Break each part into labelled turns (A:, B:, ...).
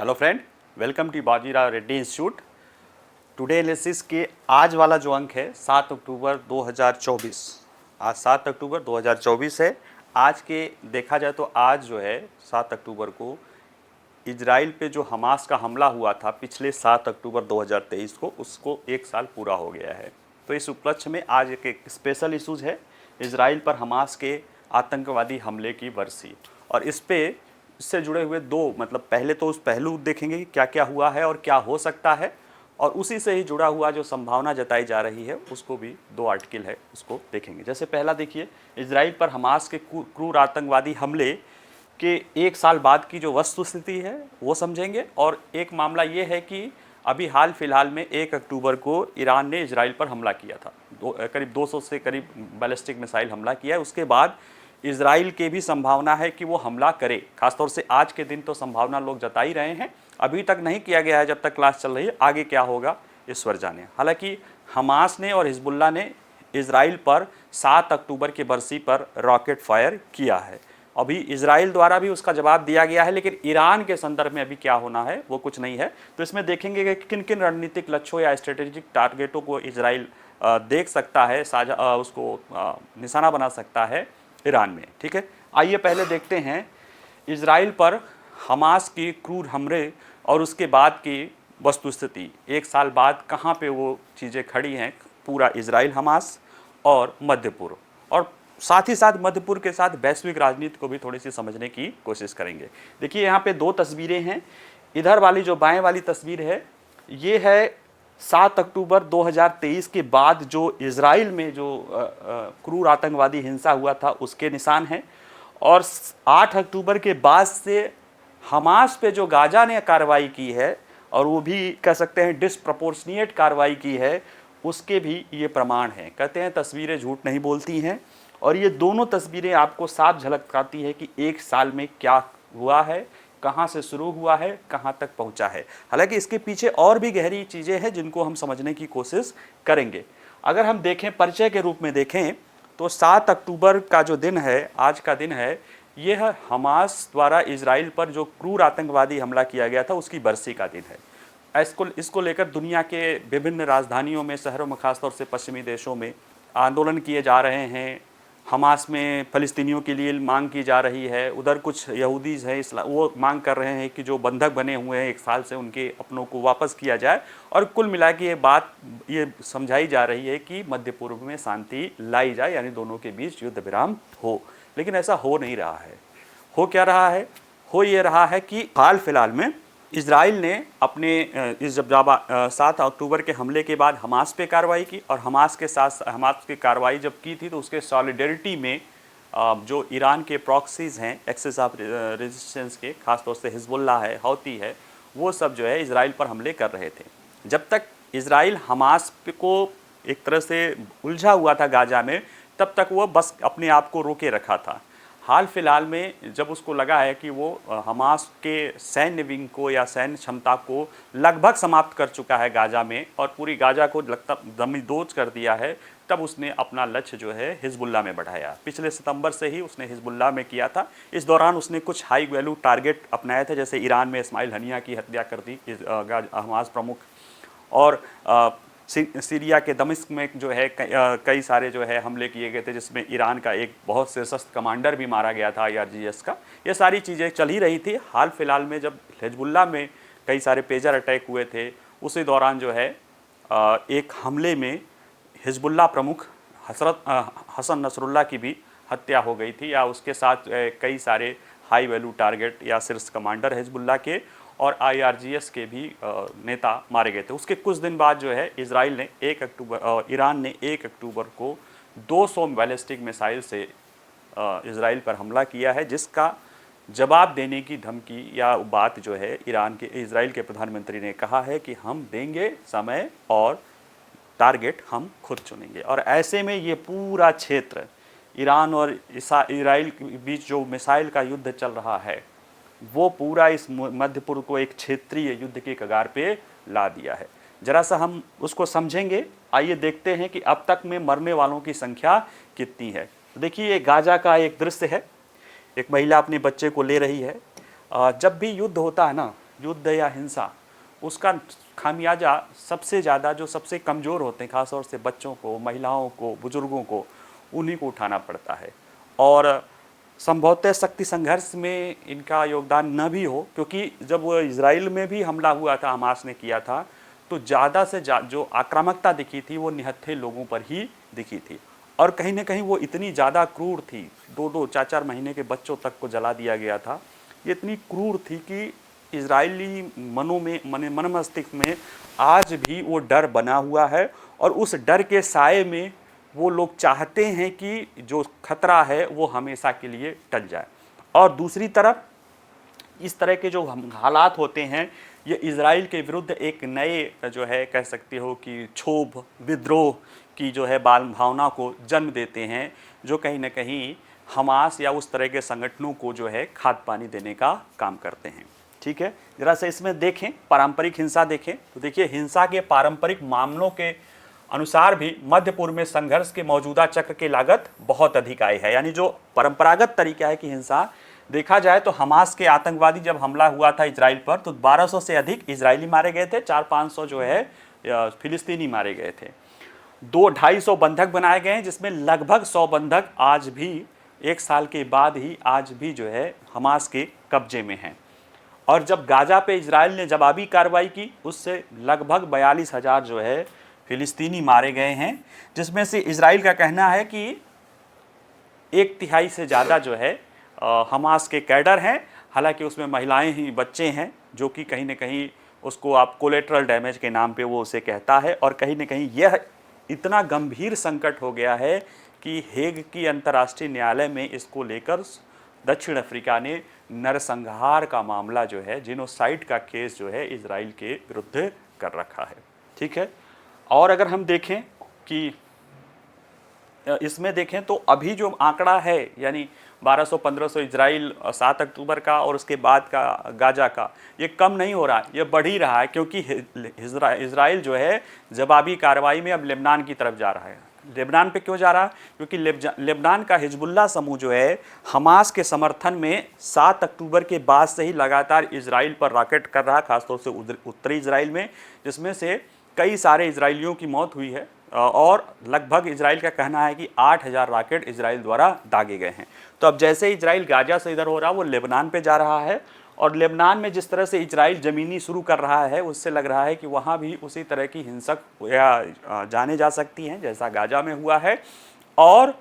A: Hello friend, welcome to Bajirao Reddy institute. Today analysis के आज वाला जो अंक है 7 अक्टूबर 2024। आज 7 अक्टूबर 2024 है। आज के देखा जाए तो आज जो है 7 अक्टूबर को इजराइल पे जो हमास का हमला हुआ था पिछले 7 अक्टूबर 2023 को, उसको एक साल पूरा हो गया है। तो इस उपलक्ष्य में आज एक स्पेशल इशूज़ है, इजराइल पर हमास के आतंकवादी हमले की बरसी। और इससे जुड़े हुए दो पहले तो उस पहलू देखेंगे कि क्या क्या हुआ है और क्या हो सकता है, और उसी से ही जुड़ा हुआ जो संभावना जताई जा रही है उसको भी दो आर्टिकल है उसको देखेंगे। जैसे पहला देखिए, इजराइल पर हमास के क्रूर आतंकवादी हमले के एक साल बाद की जो वस्तुस्थिति है वो समझेंगे। और एक मामला ये है कि अभी हाल फिलहाल में 1 अक्टूबर को ईरान ने इजराइल पर हमला किया था, करीब 200 से करीब बैलिस्टिक मिसाइल हमला किया है। उसके बाद इजराइल के भी संभावना है कि वो हमला करे। खासतौर से आज के दिन तो संभावना लोग जता ही रहे हैं, अभी तक नहीं किया गया है जब तक क्लास चल रही है, आगे क्या होगा ईश्वर जाने। हालांकि हमास ने और हिजबुल्लाह ने इजराइल पर 7 अक्टूबर की बरसी पर रॉकेट फायर किया है। अभी इजराइल द्वारा भी उसका जवाब दिया गया है, लेकिन ईरान के संदर्भ में अभी क्या होना है वो कुछ नहीं है। तो इसमें देखेंगे कि किन किन रणनीतिक लक्ष्यों या स्ट्रेटेजिक टारगेटों को इजराइल देख सकता है, साझा उसको निशाना बना सकता है ईरान में। ठीक है, आइए पहले देखते हैं इजराइल पर हमास की क्रूर हमले और उसके बाद की वस्तुस्थिति। एक साल बाद कहाँ पे वो चीज़ें खड़ी हैं, पूरा इजराइल, हमास और मध्य पूर्व, और साथ ही साथ मध्य पूर्व के साथ वैश्विक राजनीति को भी थोड़ी सी समझने की कोशिश करेंगे। देखिए यहाँ पे दो तस्वीरें हैं। इधर वाली जो बाएं वाली तस्वीर है ये है 7 अक्टूबर 2023 के बाद जो इजराइल में जो क्रूर आतंकवादी हिंसा हुआ था उसके निशान हैं। और 8 अक्टूबर के बाद से हमास पे जो गाजा ने कार्रवाई की है, और वो भी कह सकते हैं डिसप्रपोर्शनिएट कार्रवाई की है, उसके भी ये प्रमाण हैं। कहते हैं तस्वीरें झूठ नहीं बोलती हैं, और ये दोनों तस्वीरें आपको साफ झलकाती है कि एक साल में क्या हुआ है, कहाँ से शुरू हुआ है, कहाँ तक पहुँचा है। हालांकि इसके पीछे और भी गहरी चीज़ें हैं जिनको हम समझने की कोशिश करेंगे। अगर हम देखें, परिचय के रूप में देखें तो 7 अक्टूबर का जो दिन है, आज का दिन है, यह हमास द्वारा इजराइल पर जो क्रूर आतंकवादी हमला किया गया था उसकी बरसी का दिन है। इसको लेकर दुनिया के विभिन्न राजधानियों में, शहरों में, खासतौर से पश्चिमी देशों में आंदोलन किए जा रहे हैं। हमास में फ़लस्तीनियों के लिए मांग की जा रही है, उधर कुछ यहूदीज़ हैं, वो मांग कर रहे हैं कि जो बंधक बने हुए हैं एक साल से उनके अपनों को वापस किया जाए। और कुल मिला के ये बात ये समझाई जा रही है कि मध्य पूर्व में शांति लाई जाए, यानी दोनों के बीच युद्ध विराम हो। लेकिन ऐसा हो नहीं रहा है। हो क्या रहा है? हो ये रहा है कि हाल फिलहाल में इजराइल ने अपने इस जब 7 अक्टूबर के हमले के बाद हमास पे कार्रवाई की, और हमास की कार्रवाई जब की थी तो उसके सॉलिडेरिटी में जो ईरान के प्रॉक्सीज़ हैं, एक्सेस ऑफ रेजिस्टेंस के, खासतौर से हिजबुल्लाह है, हौती है, वो सब जो है इजराइल पर हमले कर रहे थे। जब तक इजराइल हमास को एक तरह से उलझा हुआ था गाजा में, तब तक वो बस अपने आप को रोके रखा था। हाल फिलहाल में जब उसको लगा है कि वो हमास के सैन्य विंग को या सैन्य क्षमता को लगभग समाप्त कर चुका है गाजा में, और पूरी गाजा को लगता दमिदोज कर दिया है, तब उसने अपना लक्ष्य जो है हिजबुल्लाह में बढ़ाया। पिछले सितंबर से ही उसने हिजबुल्लाह में किया था। इस दौरान उसने कुछ हाई वैल्यू टारगेट अपनाए थे, जैसे ईरान में इस्माइल हनिया की हत्या कर दी हमास प्रमुख, और सीरिया के दमिश्क में जो है कई सारे जो है हमले किए गए थे, जिसमें ईरान का एक बहुत शीर्षस्थ कमांडर भी मारा गया था, IRGS का। ये सारी चीज़ें चल ही रही थी। हाल फिलहाल में जब हिजबुल्लाह में कई सारे पेजर अटैक हुए थे, उसी दौरान जो है एक हमले में हिजबुल्लाह प्रमुख हसन नसरुल्लाह की भी हत्या हो गई थी, या उसके साथ कई सारे हाई वैल्यू टारगेट या शीर्ष कमांडर हिजबुल्लाह के और IRGS के भी नेता मारे गए थे। उसके कुछ दिन बाद जो है ईरान ने 1 अक्टूबर को 200 बैलिस्टिक मिसाइल से इजराइल पर हमला किया है, जिसका जवाब देने की धमकी या बात जो है इजराइल के प्रधानमंत्री ने कहा है कि हम देंगे समय और टारगेट हम खुद चुनेंगे। और ऐसे में ये पूरा क्षेत्र, ईरान और इजराइल के बीच जो मिसाइल का युद्ध चल रहा है, वो पूरा इस मध्य पूर्व को एक क्षेत्रीय युद्ध के कगार पे ला दिया है। जरा सा हम उसको समझेंगे। आइए देखते हैं कि अब तक में मरने वालों की संख्या कितनी है। तो देखिए, ये गाजा का एक दृश्य है। एक महिला अपने बच्चे को ले रही है। जब भी युद्ध होता है ना, युद्ध या हिंसा, उसका खामियाजा सबसे ज़्यादा जो सबसे कमज़ोर होते हैं, ख़ासतौर से बच्चों को, महिलाओं को, बुज़ुर्गों को, उन्हीं को उठाना पड़ता है। और संभवतः शक्ति संघर्ष में इनका योगदान न भी हो, क्योंकि जब इजराइल में भी हमला हुआ था, हमास ने किया था, तो ज़्यादा से जो आक्रामकता दिखी थी वो निहत्थे लोगों पर ही दिखी थी। और कहीं ना कहीं वो इतनी ज़्यादा क्रूर थी, 2-2, 4-4 महीने के बच्चों तक को जला दिया गया था। ये इतनी क्रूर थी कि इजरायली मनों में, मन मस्तिष्क में आज भी वो डर बना हुआ है, और उस डर के साए में वो लोग चाहते हैं कि जो खतरा है वो हमेशा के लिए टल जाए। और दूसरी तरफ इस तरह के जो हालात होते हैं, ये इजराइल के विरुद्ध एक नए जो है कह सकते हो कि क्षोभ, विद्रोह की जो है बाल भावना को जन्म देते हैं, जो कहीं ना कहीं हमास या उस तरह के संगठनों को जो है खाद पानी देने का काम करते हैं। ठीक है, जरा से इसमें देखें, पारंपरिक हिंसा देखें तो देखिए, हिंसा के पारंपरिक मामलों के अनुसार भी मध्य पूर्व में संघर्ष के मौजूदा चक्र की लागत बहुत अधिक आई है। यानी जो परंपरागत तरीका है कि हिंसा देखा जाए तो हमास के आतंकवादी जब हमला हुआ था इजराइल पर, तो 1200 से अधिक इजरायली मारे गए थे, 400-500 जो है फिलिस्तीनी मारे गए थे। 200-250 बंधक बनाए गए हैं, जिसमें लगभग 100 बंधक आज भी, 1 साल के बाद ही आज भी जो है हमास के कब्जे में हैं। और जब गाजा पे इजराइल ने जवाबी कार्रवाई की, उससे लगभग 42,000 जो है फिलिस्तीनी मारे गए हैं, जिसमें से इजराइल का कहना है कि 1/3 से ज़्यादा जो है हमास के कैडर हैं। हालांकि उसमें महिलाएं ही, बच्चे हैं, जो कि कहीं ना कहीं उसको आप कोलेटरल डैमेज के नाम पे वो उसे कहता है। और कहीं ना कहीं यह इतना गंभीर संकट हो गया है कि हेग की अंतर्राष्ट्रीय न्यायालय में इसको लेकर दक्षिण अफ्रीका ने नरसंहार का मामला जो है, जेनोसाइड का केस जो है इजराइल के विरुद्ध कर रखा है। ठीक है, और अगर हम देखें कि इसमें देखें तो अभी जो आंकड़ा है, यानी 1200-1500 इजराइल 7 अक्टूबर का और उसके बाद का गाजा का, ये कम नहीं हो रहा है, ये बढ़ ही रहा है, क्योंकि इजराइल जो है जवाबी कार्रवाई में अब लेबनान की तरफ जा रहा है। लेबनान पे क्यों जा रहा है? क्योंकि लेबनान का हिजबुल्लाह समूह जो है हमास के समर्थन में 7 अक्टूबर के बाद से ही लगातार इजराइल पर रॉकेट कर रहा है, खासतौर से उत्तरी इजराइल में, जिसमें से कई सारे इजरायलियों की मौत हुई है। और लगभग इजराइल का कहना है कि 8,000 रॉकेट इजराइल द्वारा दागे गए हैं। तो अब जैसे इजराइल गाजा से इधर हो रहा है, वो लेबनान पे जा रहा है, और लेबनान में जिस तरह से इजराइल ज़मीनी शुरू कर रहा है, उससे लग रहा है कि वहाँ भी उसी तरह की हिंसक या जाने जा सकती हैं जैसा गाजा में हुआ है। और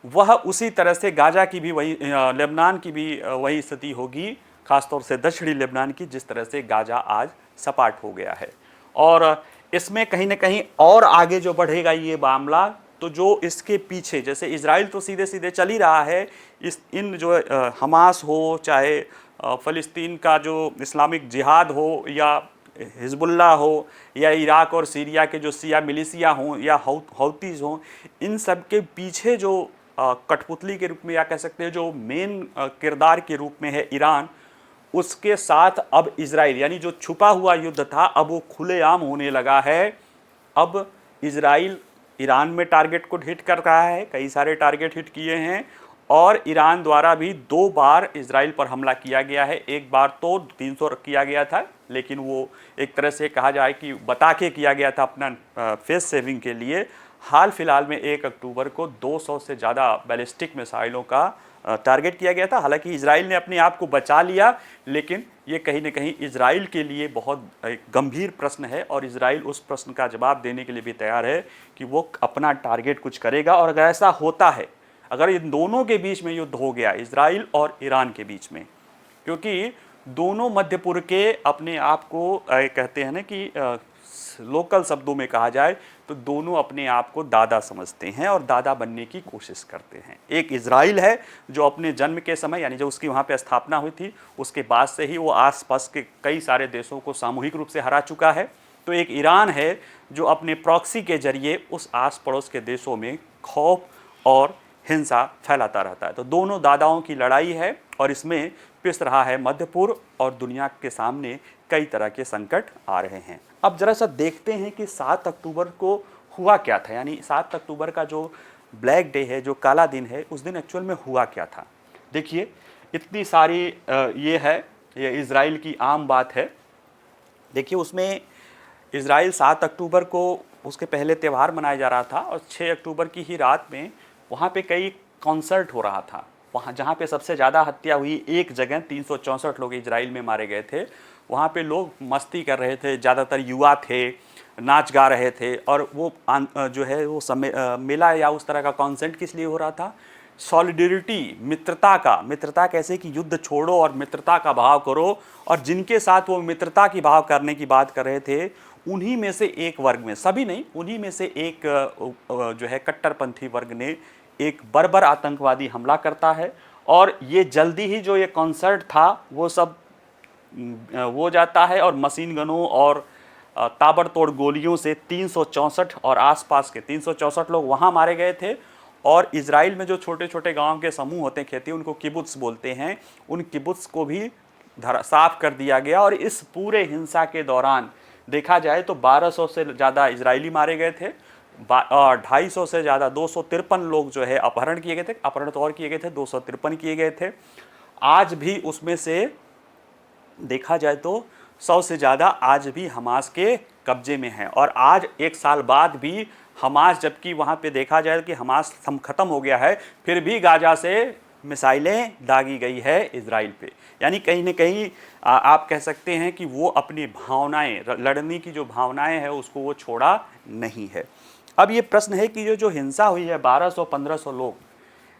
A: वह उसी तरह से गाजा की भी वही, लेबनान की भी वही स्थिति होगी, खासतौर से दक्षिणी लेबनान की, जिस तरह से गाजा आज सपाट हो गया है। और इसमें कहीं ना कहीं और आगे जो बढ़ेगा ये मामला, तो जो इसके पीछे, जैसे इजराइल तो सीधे सीधे चल ही रहा है, इन जो हमास हो, चाहे फ़लस्तीन का जो इस्लामिक जिहाद हो, या हिजबुल्लाह हो, या इराक और सीरिया के जो शिया मिलिशिया हों, या हौतीज़ हों, इन सब के पीछे जो कठपुतली के रूप में, या कह सकते हैं जो मेन किरदार के रूप में है ईरान, उसके साथ अब इजराइल, यानी जो छुपा हुआ युद्ध था अब वो खुलेआम होने लगा है। अब इजराइल ईरान में टारगेट को हिट कर रहा है, कई सारे टारगेट हिट किए हैं, और ईरान द्वारा भी 2 बार इजराइल पर हमला किया गया है। एक बार तो 300 किया गया था, लेकिन वो एक तरह से कहा जाए कि बता के किया गया था अपना फेस सेविंग के लिए। हाल फिलहाल में 1 अक्टूबर को 200 से ज़्यादा बैलिस्टिक मिसाइलों का टारगेट किया गया था। हालांकि इजराइल ने अपने आप को बचा लिया, लेकिन ये कहीं ना कहीं इजराइल के लिए बहुत एक गंभीर प्रश्न है, और इजराइल उस प्रश्न का जवाब देने के लिए भी तैयार है कि वो अपना टारगेट कुछ करेगा। और अगर ऐसा होता है, अगर इन दोनों के बीच में युद्ध हो गया, इजराइल और ईरान के बीच में, क्योंकि दोनों मध्य पूर्व के अपने आप को कहते हैं ना कि लोकल शब्दों में कहा जाए तो दोनों अपने आप को दादा समझते हैं और दादा बनने की कोशिश करते हैं। एक इजराइल है जो अपने जन्म के समय, यानी जब उसकी वहाँ पे स्थापना हुई थी, उसके बाद से ही वो आसपास के कई सारे देशों को सामूहिक रूप से हरा चुका है। तो एक ईरान है जो अपने प्रॉक्सी के जरिए उस आस पड़ोस के देशों में खौफ और हिंसा फैलाता रहता है। तो दोनों दादाओं की लड़ाई है, और इसमें पिस रहा है मध्य पूर्व, और दुनिया के सामने कई तरह के संकट आ रहे हैं। अब जरा सा देखते हैं कि 7 अक्टूबर को हुआ क्या था, यानी 7 अक्टूबर का जो ब्लैक डे है, जो काला दिन है, उस दिन एक्चुअल में हुआ क्या था। देखिए, इतनी सारी ये है ये इज़राइल की आम बात है। देखिए उसमें इज़राइल 7 अक्टूबर को उसके पहले त्यौहार मनाया जा रहा था और 6 अक्टूबर की ही रात में वहाँ पे कई कॉन्सर्ट हो रहा था। वहाँ जहाँ पे सबसे ज़्यादा हत्या हुई एक जगह 364 लोग इजराइल में मारे गए थे। वहाँ पे लोग मस्ती कर रहे थे, ज़्यादातर युवा थे, नाच गा रहे थे और वो जो है वो मेला या उस तरह का कॉन्सर्ट किस लिए हो रहा था? सॉलिडेरिटी, मित्रता कैसे कि युद्ध छोड़ो और मित्रता का भाव करो। और जिनके साथ वो मित्रता की भाव करने की बात कर रहे थे, उन्हीं में से एक वर्ग में, सभी नहीं, उन्हीं में से एक जो है कट्टरपंथी वर्ग ने एक बर्बर आतंकवादी हमला करता है और ये जल्दी ही जो ये कॉन्सर्ट था वो सब वो जाता है और मशीन गनों और ताबड़तोड़ गोलियों से 364 और आसपास के 364 लोग वहाँ मारे गए थे। और इजराइल में जो छोटे छोटे गांव के समूह होते हैं खेती, उनको किबुत्स बोलते हैं, उन किबुत्स को भी साफ कर दिया गया। और इस पूरे हिंसा के दौरान देखा जाए तो 1200 से ज़्यादा इजरायली मारे गए थे और 250 से ज़्यादा 253 लोग जो है अपहरण किए गए थे, अपहरण तो और किए गए थे, 253 किए गए थे। आज भी उसमें से देखा जाए तो 100 से ज़्यादा आज भी हमास के कब्जे में हैं। और आज एक साल बाद भी हमास, जबकि वहाँ पे देखा जाए कि हमास ख़त्म हो गया है, फिर भी गाजा से मिसाइलें दागी गई है इजराइल पे। यानी कहीं ना कहीं आप कह सकते हैं कि वो अपनी भावनाएं, लड़ने की जो भावनाएं हैं उसको वो छोड़ा नहीं है। अब ये प्रश्न है कि ये जो हिंसा हुई है 1200-1500 लोग,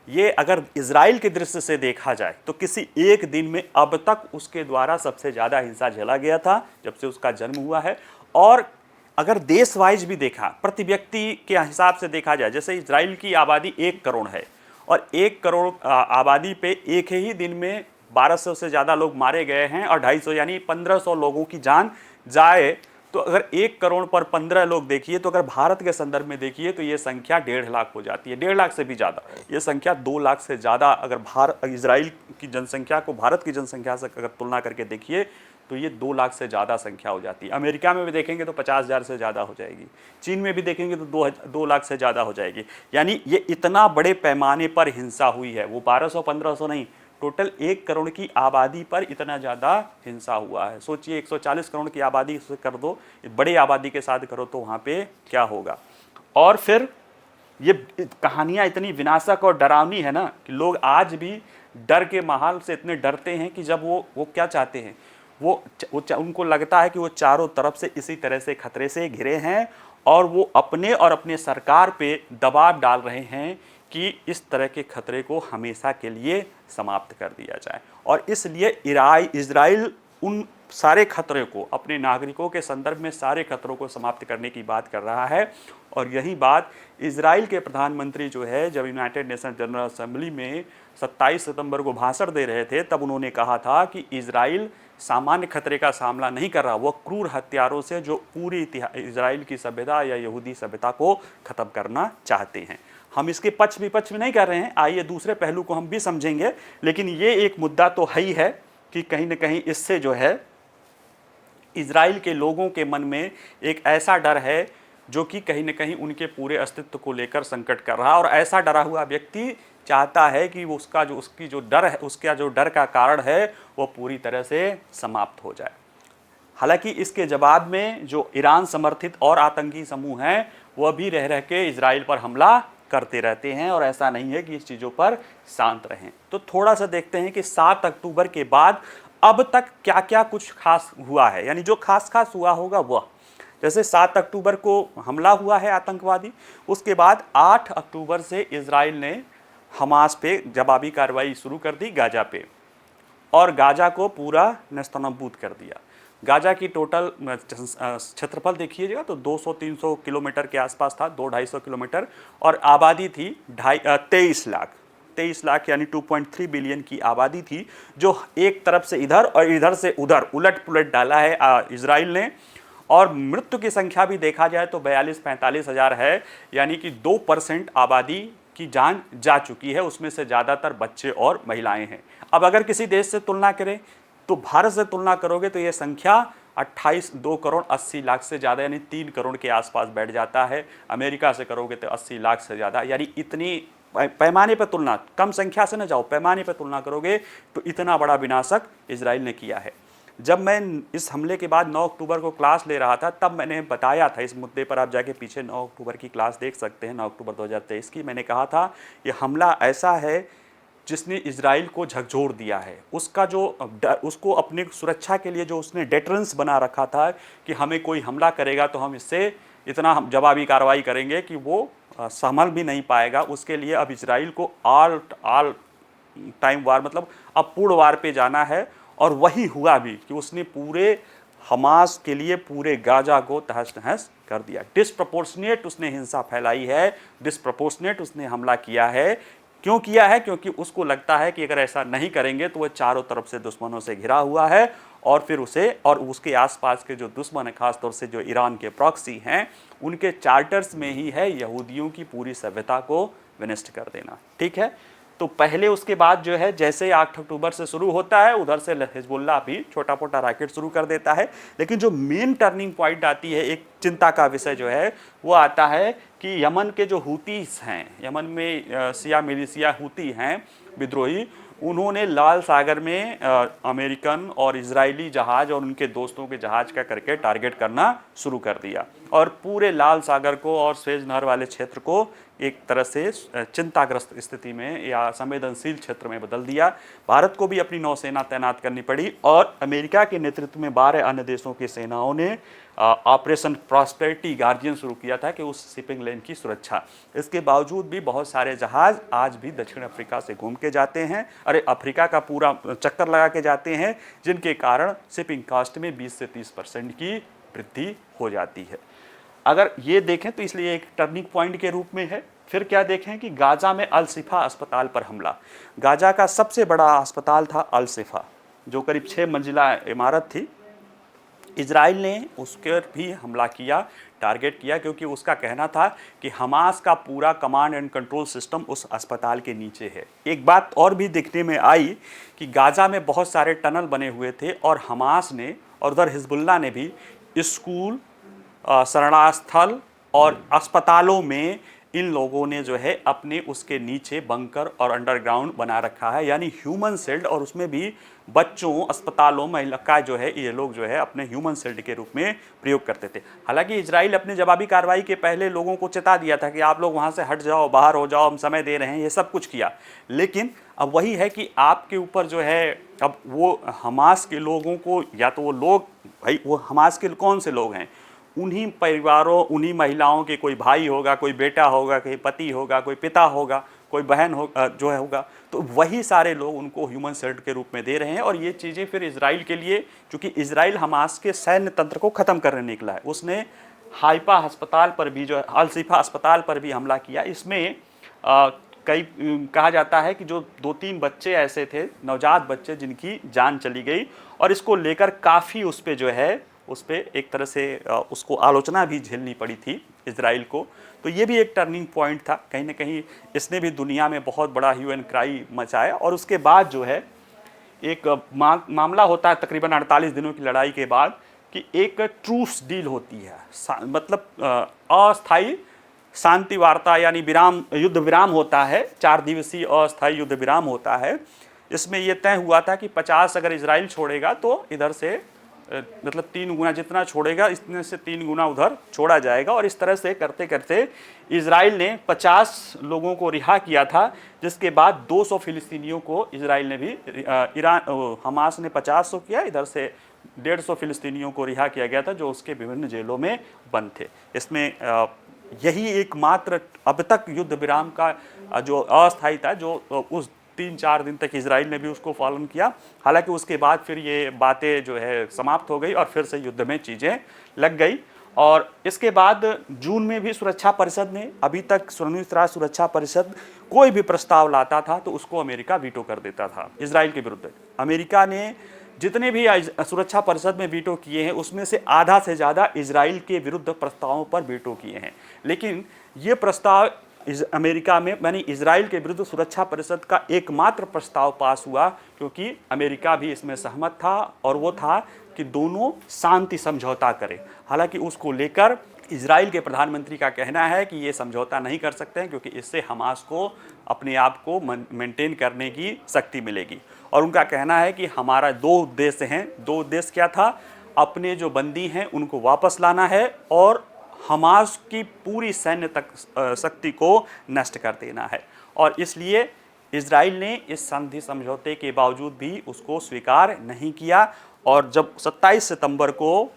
A: ये अगर इजराइल के दृष्टि से देखा जाए तो किसी एक दिन में अब तक उसके द्वारा सबसे ज़्यादा हिंसा झेला गया था जब से उसका जन्म हुआ है। और अगर देश वाइज भी देखा, प्रति व्यक्ति के हिसाब से देखा जाए, जैसे इजराइल की आबादी 1 करोड़ है और 1 करोड़ आबादी पे एक ही दिन में 1200 से ज़्यादा लोग मारे गए हैं और 250 यानी 1500 लोगों की जान जाए, तो अगर 1 करोड़ पर 15 लोग देखिए, तो अगर भारत के संदर्भ में देखिए तो ये संख्या 1.5 लाख हो जाती है, 1.5 लाख से भी ज़्यादा। ये संख्या 2 लाख से ज़्यादा, अगर इजराइल की जनसंख्या को भारत की जनसंख्या से अगर तुलना करके देखिए तो ये 2 लाख से ज़्यादा संख्या हो जाती है। अमेरिका में भी देखेंगे तो 50,000 से ज़्यादा हो जाएगी, चीन में भी देखेंगे तो 2 लाख से ज़्यादा हो जाएगी। यानी ये इतना बड़े पैमाने पर हिंसा हुई है, वो 1200-1500 नहीं, टोटल 1 करोड़ की आबादी पर इतना ज़्यादा हिंसा हुआ है। सोचिए 140 करोड़ की आबादी से कर दो, बड़ी आबादी के साथ करो तो वहाँ पे क्या होगा। और फिर ये कहानियाँ इतनी विनाशक और डरावनी है ना कि लोग आज भी डर के माहौल से इतने डरते हैं कि जब वो क्या चाहते हैं, उनको लगता है कि वो चारों तरफ से इसी तरह से खतरे से घिरे हैं और वो अपने सरकार पे दबाव डाल रहे हैं कि इस तरह के खतरे को हमेशा के लिए समाप्त कर दिया जाए। और इसलिए इजराइल उन सारे खतरे को, अपने नागरिकों के संदर्भ में सारे खतरों को समाप्त करने की बात कर रहा है। और यही बात इजराइल के प्रधानमंत्री जो है, जब यूनाइटेड नेशन जनरल असेंबली में 27 सितंबर को भाषण दे रहे थे, तब उन्होंने कहा था कि इजराइल सामान्य खतरे का सामना नहीं कर रहा, वो क्रूर हत्यारों से जो पूरी इजराइल की सभ्यता या यहूदी सभ्यता को ख़त्म करना चाहते हैं। हम इसके पक्ष विपक्ष में नहीं कर रहे हैं, आइए दूसरे पहलू को हम भी समझेंगे, लेकिन ये एक मुद्दा तो है ही है कि कहीं ना कहीं इससे जो है इजराइल के लोगों के मन में एक ऐसा डर है जो कि कहीं ना कहीं उनके पूरे अस्तित्व को लेकर संकट कर रहा है। और ऐसा डरा हुआ व्यक्ति चाहता है कि उसकी जो डर है, उसका जो डर का कारण है वो पूरी तरह से समाप्त हो जाए। हालांकि इसके जवाब में जो ईरान समर्थित और आतंकी समूह हैं वह भी रह रह के इजराइल पर हमला करते रहते हैं और ऐसा नहीं है कि इस चीज़ों पर शांत रहें। तो थोड़ा सा देखते हैं कि 7 अक्टूबर के बाद अब तक क्या क्या कुछ खास हुआ है, यानी जो खास हुआ होगा वह। जैसे 7 अक्टूबर को हमला हुआ है आतंकवादी, उसके बाद 8 अक्टूबर से इजराइल ने हमास पे जवाबी कार्रवाई शुरू कर दी गाजा पे, और गाजा को पूरा नेस्तनाबूद कर दिया। गाजा की टोटल क्षेत्रफल देखिएगा तो 200-300 किलोमीटर के आसपास था, 200-250 किलोमीटर, और आबादी थी 23 लाख यानी 2.3 बिलियन की आबादी थी, जो एक तरफ से इधर और इधर से उधर उलट पुलट डाला है इजराइल ने। और मृत्यु की संख्या भी देखा जाए तो 42-45 हज़ार है, यानी कि 2% आबादी की जान जा चुकी है, उसमें से ज़्यादातर बच्चे और महिलाएं हैं। अब अगर किसी देश से तुलना करें तो भारत से तुलना करोगे तो ये संख्या 2 करोड़ 80 लाख से ज़्यादा यानी 3 करोड़ के आसपास बैठ जाता है। अमेरिका से करोगे तो 80 लाख से ज़्यादा, यानी इतनी पैमाने पर तुलना, कम संख्या से न जाओ, पैमाने पर तुलना करोगे तो इतना बड़ा विनाशक इजराइल ने किया है। जब मैं इस हमले के बाद 9 अक्टूबर को क्लास ले रहा था, तब मैंने बताया था इस मुद्दे पर, आप जाके पीछे 9 अक्टूबर की क्लास देख सकते हैं, 9 अक्टूबर 2023 की। मैंने कहा था ये हमला ऐसा है जिसने इजराइल को झकझोर दिया है। उसका जो उसको अपनी सुरक्षा के लिए जो उसने डेटरेंस बना रखा था कि हमें कोई हमला करेगा तो हम इससे इतना हम जवाबी कार्रवाई करेंगे कि वो संभल भी नहीं पाएगा, उसके लिए अब इजराइल को ऑल टाइम वार, मतलब अब पूर्ण वार पे जाना है। और वही हुआ भी कि उसने पूरे हमास के लिए पूरे गाजा को तहस नहस कर दिया। डिसप्रपोर्शनेट उसने हिंसा फैलाई है, डिसप्रपोर्शनेट उसने हमला किया है। क्यों किया है? क्योंकि उसको लगता है कि अगर ऐसा नहीं करेंगे तो वह चारों तरफ से दुश्मनों से घिरा हुआ है, और फिर उसे और उसके आसपास के जो दुश्मन है, खासतौर से जो ईरान के प्रॉक्सी हैं, उनके चार्टर्स में ही है यहूदियों की पूरी सभ्यता को विनष्ट कर देना। ठीक है, तो पहले उसके बाद जो है जैसे 8 अक्टूबर से शुरू होता है, उधर से हिजबुल्लाह भी छोटा मोटा रैकेट शुरू कर देता है। लेकिन जो मेन टर्निंग पॉइंट आती है, एक चिंता का विषय जो है वो आता है कि यमन के जो हूतीस हैं, यमन में शिया मिलिशिया हूती हैं विद्रोही, उन्होंने लाल सागर में अमेरिकन और इजरायली जहाज और उनके दोस्तों के जहाज का करके टारगेट करना शुरू कर दिया, और पूरे लाल सागर को और स्वेज नहर वाले क्षेत्र को एक तरह से चिंताग्रस्त स्थिति में या संवेदनशील क्षेत्र में बदल दिया। भारत को भी अपनी नौसेना तैनात करनी पड़ी, और अमेरिका के नेतृत्व में 12 अन्य देशों की सेनाओं ने ऑपरेशन प्रॉस्पेरिटी गार्जियन शुरू किया था कि उस शिपिंग लेन की सुरक्षा। इसके बावजूद भी बहुत सारे जहाज आज भी दक्षिण अफ्रीका से घूम के जाते हैं, अरे अफ्रीका का पूरा चक्कर लगा के जाते हैं, जिनके कारण शिपिंग कॉस्ट में 20 से 30% की वृद्धि हो जाती है। अगर ये देखें तो इसलिए एक टर्निंग पॉइंट के रूप में है। फिर क्या देखें कि गाजा में अल शिफा अस्पताल पर हमला। गाजा का सबसे बड़ा अस्पताल था अल शिफा, जो करीब 6 मंजिला इमारत थी। इजराइल ने उसके भी हमला किया, टारगेट किया, क्योंकि उसका कहना था कि हमास का पूरा कमांड एंड कंट्रोल सिस्टम उस अस्पताल के नीचे है। एक बात और भी देखने में आई कि गाजा में बहुत सारे टनल बने हुए थे, और हमास ने और उधर हिजबुल्लाह ने भी स्कूल, शरणास्थल और अस्पतालों में इन लोगों ने जो है अपने उसके नीचे बंकर और अंडरग्राउंड बना रखा है, यानी ह्यूमन सेल्ड, और उसमें भी बच्चों, अस्पतालों, महिला का जो है ये लोग जो है अपने ह्यूमन सेल्ड के रूप में प्रयोग करते थे। हालांकि इजराइल अपने जवाबी कार्रवाई के पहले लोगों को चेता दिया था कि आप लोग वहाँ से हट जाओ, बाहर हो जाओ, हम समय दे रहे हैं, ये सब कुछ किया। लेकिन अब वही है कि आपके ऊपर जो है, अब वो हमास के लोगों को, या तो वो लोग, भाई वो हमास के कौन से लोग हैं, उन्हीं परिवारों, उन्हीं महिलाओं के कोई भाई होगा, कोई बेटा होगा, कोई पति होगा, कोई पिता होगा, कोई बहन हो जो है होगा, तो वही सारे लोग उनको ह्यूमन सेल्ड के रूप में दे रहे हैं। और ये चीज़ें फिर इजराइल के लिए, क्योंकि इजराइल हमास के सैन्य तंत्र को ख़त्म करने निकला है, उसने हाइफा अस्पताल पर भी, जो अल शिफा अस्पताल पर भी हमला किया। इसमें कई कहा जाता है कि जो 2-3 बच्चे ऐसे थे, नवजात बच्चे, जिनकी जान चली गई, और इसको लेकर काफ़ी उस पर जो है, उस पर एक तरह से उसको आलोचना भी झेलनी पड़ी थी इजराइल को। तो ये भी एक टर्निंग पॉइंट था, कहीं ना कहीं इसने भी दुनिया में बहुत बड़ा ह्यू एंड क्राई मचाया। और उसके बाद जो है एक मामला होता है तकरीबन 48 दिनों की लड़ाई के बाद, कि एक ट्रूस डील होती है, मतलब अस्थायी शांति वार्ता, यानी विराम, युद्ध विराम होता है, 4 दिवसीय अस्थायी युद्ध विराम होता है। इसमें यह तय हुआ था कि 50 अगर इजराइल छोड़ेगा तो इधर से मतलब 3 गुना जितना छोड़ेगा, इतने से 3 गुना उधर छोड़ा जाएगा। और इस तरह से करते करते इजराइल ने 50 लोगों को रिहा किया था, जिसके बाद 200 फिलिस्तीनियों को इजराइल ने भी, हमास ने 50 किया, इधर से 150 फिलिस्तीनियों को रिहा किया गया था, जो उसके विभिन्न जेलों में बंद थे। इसमें यही एकमात्र अब तक युद्ध विराम का जो अस्थायी था, जो उस 3-4 दिन तक इजराइल ने भी उसको पालन किया। हालांकि उसके बाद फिर ये बातें जो है समाप्त हो गई, और फिर से युद्ध में चीज़ें लग गई। और इसके बाद जून में भी सुरक्षा परिषद ने, अभी तक संयुक्त राष्ट्र सुरक्षा परिषद कोई भी प्रस्ताव लाता था तो उसको अमेरिका वीटो कर देता था इजराइल के विरुद्ध। अमेरिका ने जितने भी सुरक्षा परिषद में वीटो किए हैं, उसमें से आधा से ज़्यादा इजराइल के विरुद्ध प्रस्तावों पर वीटो किए हैं। लेकिन ये प्रस्ताव अमेरिका में, यानी इजराइल के विरुद्ध सुरक्षा परिषद का एकमात्र प्रस्ताव पास हुआ, क्योंकि अमेरिका भी इसमें सहमत था, और वो था कि दोनों शांति समझौता करें। हालांकि उसको लेकर इजराइल के प्रधानमंत्री का कहना है कि ये समझौता नहीं कर सकते हैं क्योंकि इससे हमास को अपने आप को मेंटेन करने की शक्ति मिलेगी। और उनका कहना है कि हमारा दो उद्देश्य हैं। दो उद्देश्य क्या था? अपने जो बंदी हैं उनको वापस लाना है और हमास की पूरी सैन्य तक शक्ति को नष्ट कर देना है। और इसलिए इजराइल ने इस संधि समझौते के बावजूद भी उसको स्वीकार नहीं किया। और जब 27 सितंबर को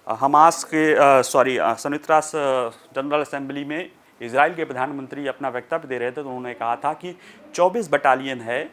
A: हमास के संयुक्त राष्ट्र जनरल असेंबली में इजराइल के प्रधानमंत्री अपना वक्तव्य दे रहे थे तो उन्होंने कहा था कि 24 बटालियन है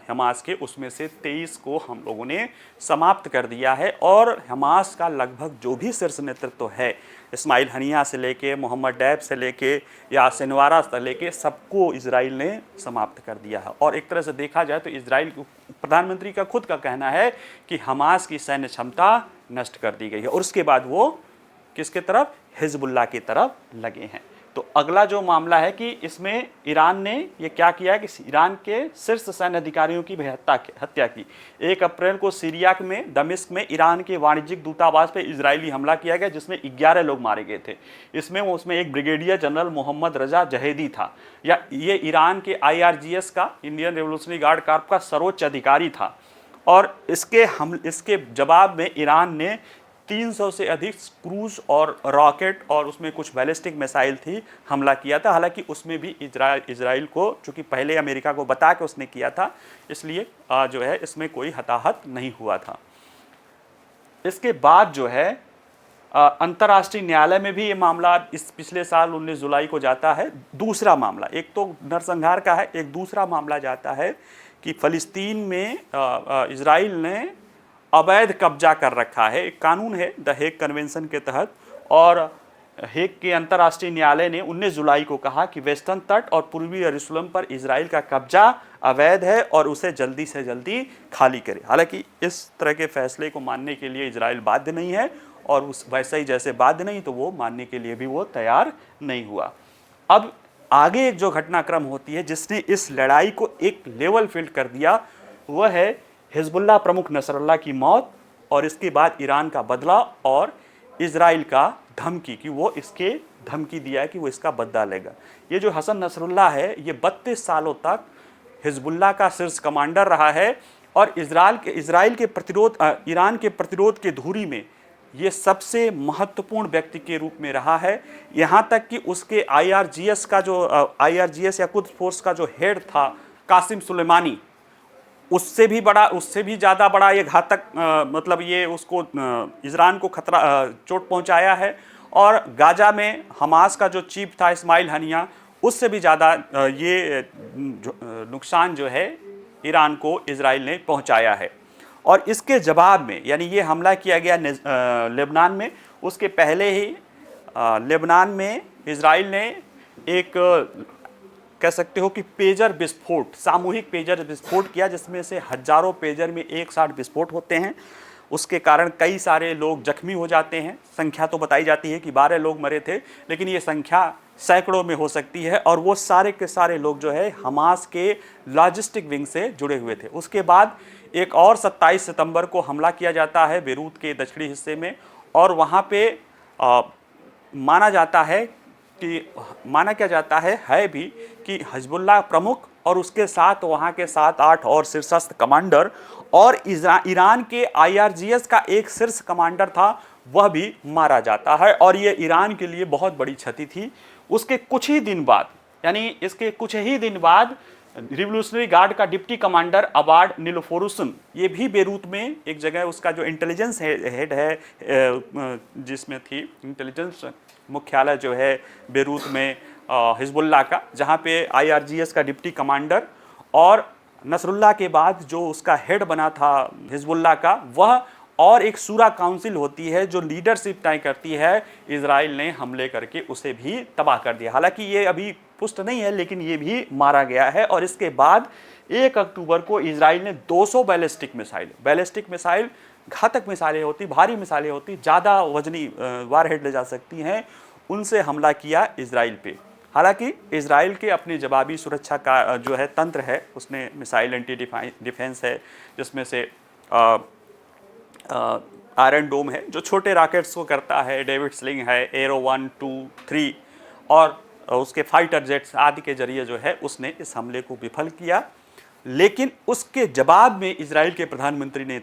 A: हमास के, उसमें से 23 को हम लोगों ने समाप्त कर दिया है। और हमास का लगभग जो भी शीर्ष नेतृत्व है, इस्माइल हनिया से लेके मोहम्मद डैब से लेके या सिनवारा से लेके, सबको इजराइल ने समाप्त कर दिया है। और एक तरह से देखा जाए तो इजराइल प्रधानमंत्री का खुद का कहना है कि हमास की सैन्य क्षमता नष्ट कर दी गई है। और उसके बाद वो किसके तरफ? हिजबुल्लाह की तरफ लगे हैं। तो अगला जो मामला है कि इसमें ईरान ने ये क्या किया कि ईरान के शीर्ष सैन्य अधिकारियों की भी हत्या की। 1 अप्रैल को सीरिया में दमिश्क में ईरान के वाणिज्यिक दूतावास पे इजरायली हमला किया गया जिसमें 11 लोग मारे गए थे। उसमें एक ब्रिगेडियर जनरल मोहम्मद रजा जहेदी था। या ये ईरान के IRGS का, इंडियन रेवोल्यूशनरी गार्ड कॉर्प का सर्वोच्च अधिकारी था। और इसके जवाब में ईरान ने 300 से अधिक क्रूज और रॉकेट और उसमें कुछ बैलिस्टिक मिसाइल थी हमला किया था। हालांकि उसमें भी इजराइल को, चूंकि पहले अमेरिका को बता के उसने किया था, इसलिए जो है इसमें कोई हताहत नहीं हुआ था। इसके बाद जो है अंतर्राष्ट्रीय न्यायालय में भी ये मामला इस पिछले साल 19 जुलाई को जाता है। दूसरा मामला, एक तो नरसंहार का है, एक दूसरा मामला जाता है कि फ़लस्तीन में इजराइल ने अवैध कब्जा कर रखा है। एक कानून है द हेग कन्वेंशन के तहत, और हेग के अंतर्राष्ट्रीय न्यायालय ने 19 जुलाई को कहा कि वेस्टर्न तट और पूर्वी यरूशलेम पर इजराइल का कब्जा अवैध है और उसे जल्दी से जल्दी खाली करे। हालांकि इस तरह के फैसले को मानने के लिए इजराइल बाध्य नहीं है, और उस वैसे ही जैसे बाध्य नहीं तो वो मानने के लिए भी वो तैयार नहीं हुआ। अब आगे एक जो घटनाक्रम होती है जिसने इस लड़ाई को एक लेवल फील्ड कर दिया, वह है हिजबुल्लाह प्रमुख नसरुल्लाह की मौत, और इसके बाद ईरान का बदला और इजराइल का धमकी कि वो इसके धमकी दिया है कि वो इसका बदला लेगा। ये जो हसन नसरुल्लाह है ये 32 सालों तक हिजबुल्लाह का शीर्ष कमांडर रहा है, और इजराइल के प्रतिरोध, ईरान के प्रतिरोध के धुरी में ये सबसे महत्वपूर्ण व्यक्ति के रूप में रहा है। यहाँ तक कि उसके IRGS या कुद्स फोर्स का जो हेड था कासिम सुलेमानी, उससे भी ज़्यादा बड़ा ये घातक, मतलब ये उसको इजरान को खतरा, चोट पहुंचाया है। और गाजा में हमास का जो चीफ था इस्माइल हनिया, उससे भी ज़्यादा ये नुकसान जो है ईरान को इजराइल ने पहुंचाया है। और इसके जवाब में, यानी ये हमला किया गया लेबनान में, उसके पहले ही लेबनान में इजराइल ने एक, कह सकते हो कि पेजर विस्फोट, सामूहिक पेजर विस्फोट किया, जिसमें से हजारों पेजर में एक साथ विस्फोट होते हैं। उसके कारण कई सारे लोग जख्मी हो जाते हैं। संख्या तो बताई जाती है कि 12 लोग मरे थे, लेकिन ये संख्या सैकड़ों में हो सकती है। और वो सारे के सारे लोग जो है हमास के लॉजिस्टिक विंग से जुड़े हुए थे। उसके बाद एक और 27 सितंबर को हमला किया जाता है बेरूत के दक्षिणी हिस्से में, और वहाँ पे माना क्या जाता है भी कि हिजबुल्लाह प्रमुख और उसके साथ वहाँ के 7-8 और शीर्षस्थ कमांडर और ईरान के IRGS का एक शीर्ष कमांडर था, वह भी मारा जाता है। और ये ईरान के लिए बहुत बड़ी क्षति थी। उसके कुछ ही दिन बाद, यानी इसके कुछ ही दिन बाद, रिवोल्यूशनरी गार्ड का डिप्टी कमांडर अबाड निलोफोरुसन, ये भी बेरूत में एक जगह, उसका जो इंटेलिजेंस हेड है, जिसमें थी इंटेलिजेंस मुख्यालय जो है बेरूत में हिजबुल्लाह का, जहाँ पे IRGS का डिप्टी कमांडर और नसरुल्लाह के बाद जो उसका हेड बना था हिजबुल्लाह का, वह, और एक शूरा काउंसिल होती है जो लीडरशिप तय करती है। इजराइल ने हमले करके उसे भी तबाह कर दिया। हालांकि ये अभी पुष्ट नहीं है, लेकिन ये भी मारा गया है। और इसके बाद 1 अक्टूबर को इजराइल ने 200 बैलिस्टिक मिसाइल घातक मिसाइलें होती, भारी मिसाइलें होती, ज़्यादा वजनी वारहेड ले जा सकती हैं, उनसे हमला किया इजराइल पे। हालांकि इजराइल के अपने जवाबी सुरक्षा का जो है तंत्र है, उसने मिसाइल एंटी डिफेंस है, जिसमें से आयरन डोम है जो छोटे रॉकेट्स को करता है, डेविड स्लिंग है, एरो 1, 2, 3 और उसके फाइटर जेट्स आदि के जरिए जो है उसने इस हमले को विफल किया। लेकिन उसके जवाब में इजराइल के प्रधानमंत्री ने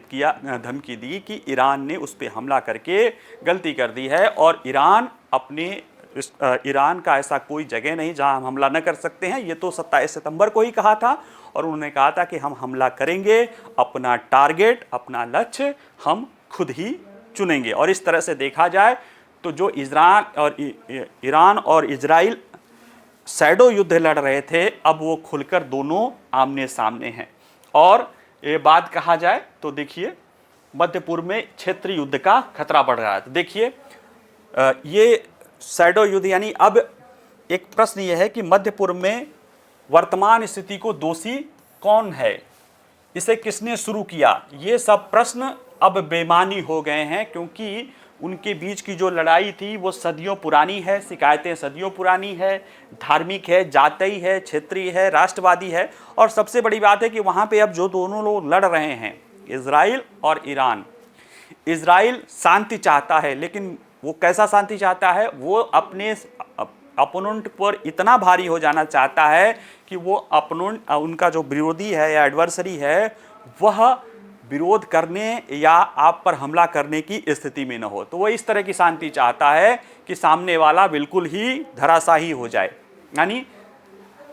A: धमकी दी कि ईरान ने उस पर हमला करके गलती कर दी है और ईरान का ऐसा कोई जगह नहीं जहां हम हमला न कर सकते हैं। ये तो 27 सितंबर को ही कहा था और उन्होंने कहा था कि हम हमला करेंगे, अपना टारगेट, अपना लक्ष्य हम खुद ही चुनेंगे। और इस तरह से देखा जाए तो जो ईरान और इजराइल शैडो युद्ध लड़ रहे थे, अब वो खुलकर दोनों आमने सामने हैं। और ये बात कहा जाए तो देखिए मध्य पूर्व में क्षेत्रीय युद्ध का खतरा बढ़ रहा है। तो देखिए ये शैडो युद्ध यानी अब एक प्रश्न ये है कि मध्य पूर्व में वर्तमान स्थिति को दोषी कौन है, इसे किसने शुरू किया, ये सब प्रश्न अब बेमानी हो गए हैं, क्योंकि उनके बीच की जो लड़ाई थी वो सदियों पुरानी है, शिकायतें सदियों पुरानी है, धार्मिक है, जातीय है, क्षेत्रीय है, राष्ट्रवादी है। और सबसे बड़ी बात है कि वहाँ पे अब जो दोनों लोग लड़ रहे हैं, इजराइल और ईरान, इजराइल शांति चाहता है, लेकिन वो कैसा शांति चाहता है, वो अपने अपोनेंट पर इतना भारी हो जाना चाहता है कि वो उनका जो विरोधी है या एडवर्सरी है वह विरोध करने या आप पर हमला करने की स्थिति में न हो। तो वो इस तरह की शांति चाहता है कि सामने वाला बिल्कुल ही धराशायी हो जाए, यानी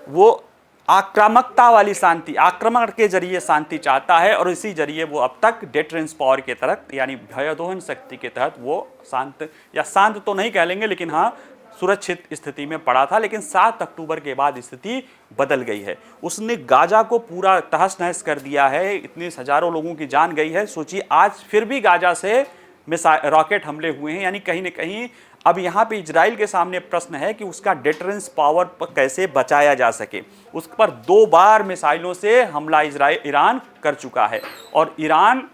A: वो आक्रामकता वाली शांति, आक्रमण के जरिए शांति चाहता है। और इसी जरिए वो अब तक डेटरेंस पावर के तहत यानी भयदोहन शक्ति के तहत वो शांत तो नहीं कह लेंगे, लेकिन हाँ सुरक्षित स्थिति में पड़ा था। लेकिन 7 अक्टूबर के बाद स्थिति बदल गई है। उसने गाजा को पूरा तहस नहस कर दिया है, इतने हजारों लोगों की जान गई है। सोचिए आज फिर भी गाजा से रॉकेट हमले हुए हैं, यानी कहीं न कहीं अब यहाँ पे इजराइल के सामने प्रश्न है कि उसका डेटरेंस पावर पर कैसे बचाया जा सके। उस पर 2 बार मिसाइलों से हमला ईरान कर चुका है। और ईरान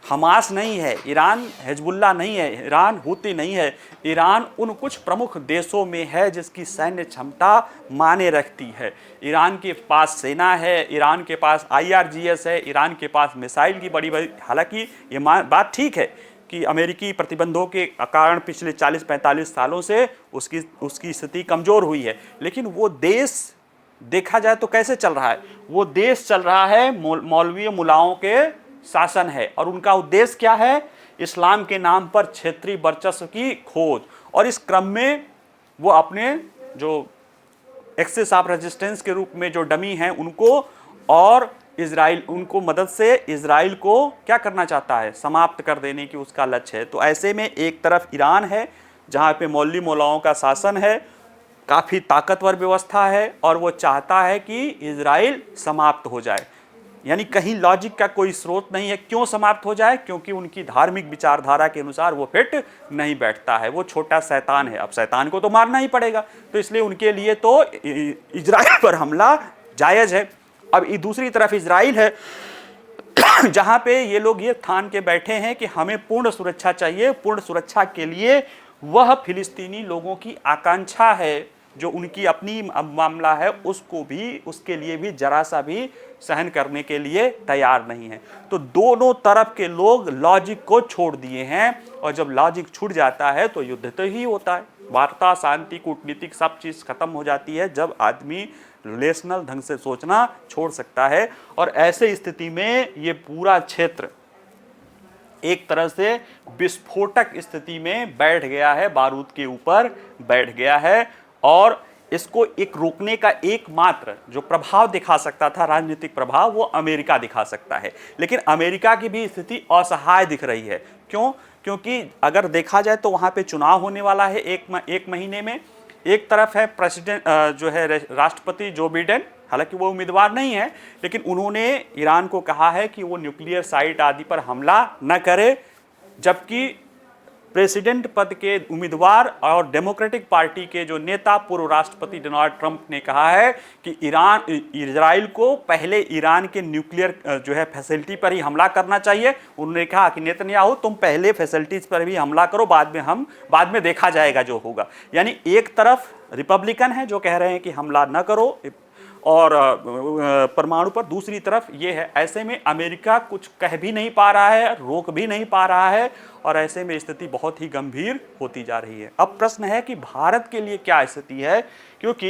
A: हमास नहीं है, ईरान हिजबुल्लाह नहीं है, ईरान हूती नहीं है, ईरान उन कुछ प्रमुख देशों में है जिसकी सैन्य क्षमता माने रखती है। ईरान के पास सेना है, ईरान के पास IRGS है, ईरान के पास मिसाइल की बड़ी बड़ी, हालांकि ये बात ठीक है कि अमेरिकी प्रतिबंधों के कारण पिछले 40-45 सालों से उसकी स्थिति कमज़ोर हुई है। लेकिन वो देश देखा जाए तो कैसे चल रहा है, वो देश चल रहा है मौलवी मुलाओं के शासन है। और उनका उद्देश्य क्या है, इस्लाम के नाम पर क्षेत्रीय वर्चस्व की खोज। और इस क्रम में वो अपने जो एक्सेस ऑफ रेजिस्टेंस के रूप में जो डमी हैं उनको और उनको मदद से इजराइल को क्या करना चाहता है, समाप्त कर देने की उसका लक्ष्य है। तो ऐसे में एक तरफ ईरान है जहाँ पे मौलवी मौलाओं का शासन है, काफ़ी ताकतवर व्यवस्था है, और वो चाहता है कि इजराइल समाप्त हो जाए। यानी कहीं लॉजिक का कोई स्रोत नहीं है। क्यों समाप्त हो जाए, क्योंकि उनकी धार्मिक विचारधारा के अनुसार वो फिट नहीं बैठता है, वो छोटा शैतान है। अब शैतान को तो मारना ही पड़ेगा, तो इसलिए उनके लिए तो इजराइल पर हमला जायज़ है। अब दूसरी तरफ इजराइल है जहाँ पे ये लोग ये ठान के बैठे हैं कि हमें पूर्ण सुरक्षा चाहिए। पूर्ण सुरक्षा के लिए वह फिलिस्तीनी लोगों की आकांक्षा है, जो उनकी अपनी मामला है, उसके लिए भी जरा सा भी सहन करने के लिए तैयार नहीं है। तो दोनों तरफ के लोग लॉजिक को छोड़ दिए हैं, और जब लॉजिक छूट जाता है तो युद्ध तो ही होता है। वार्ता, शांति, कूटनीतिक सब चीज़ खत्म हो जाती है जब आदमी रिलेशनल ढंग से सोचना छोड़ सकता है। और ऐसे स्थिति में ये पूरा क्षेत्र एक तरह से विस्फोटक स्थिति में बैठ गया है, बारूद के ऊपर बैठ गया है। और इसको एक रोकने का एकमात्र जो प्रभाव दिखा सकता था, राजनीतिक प्रभाव, वो अमेरिका दिखा सकता है। लेकिन अमेरिका की भी स्थिति असहाय दिख रही है। क्यों? क्योंकि अगर देखा जाए तो वहाँ पे चुनाव होने वाला है एक महीने में। एक तरफ है प्रेसिडेंट जो है राष्ट्रपति जो बिडेन, हालांकि वो उम्मीदवार नहीं है, लेकिन उन्होंने ईरान को कहा है कि वो न्यूक्लियर साइट आदि पर हमला न करे। जबकि प्रेसिडेंट पद के उम्मीदवार और डेमोक्रेटिक पार्टी के जो नेता पूर्व राष्ट्रपति डोनाल्ड ट्रंप ने कहा है कि इजराइल को पहले ईरान के न्यूक्लियर जो है फैसिलिटी पर ही हमला करना चाहिए। उन्होंने कहा कि नेतन्याहू तुम पहले फैसिलिटीज पर भी हमला करो, बाद में देखा जाएगा जो होगा। यानी एक तरफ रिपब्लिकन है जो कह रहे हैं कि हमला न करो, और परमाणु पर दूसरी तरफ ये है। ऐसे में अमेरिका कुछ कह भी नहीं पा रहा है, रोक भी नहीं पा रहा है, और ऐसे में स्थिति बहुत ही गंभीर होती जा रही है। अब प्रश्न है कि भारत के लिए क्या स्थिति है, क्योंकि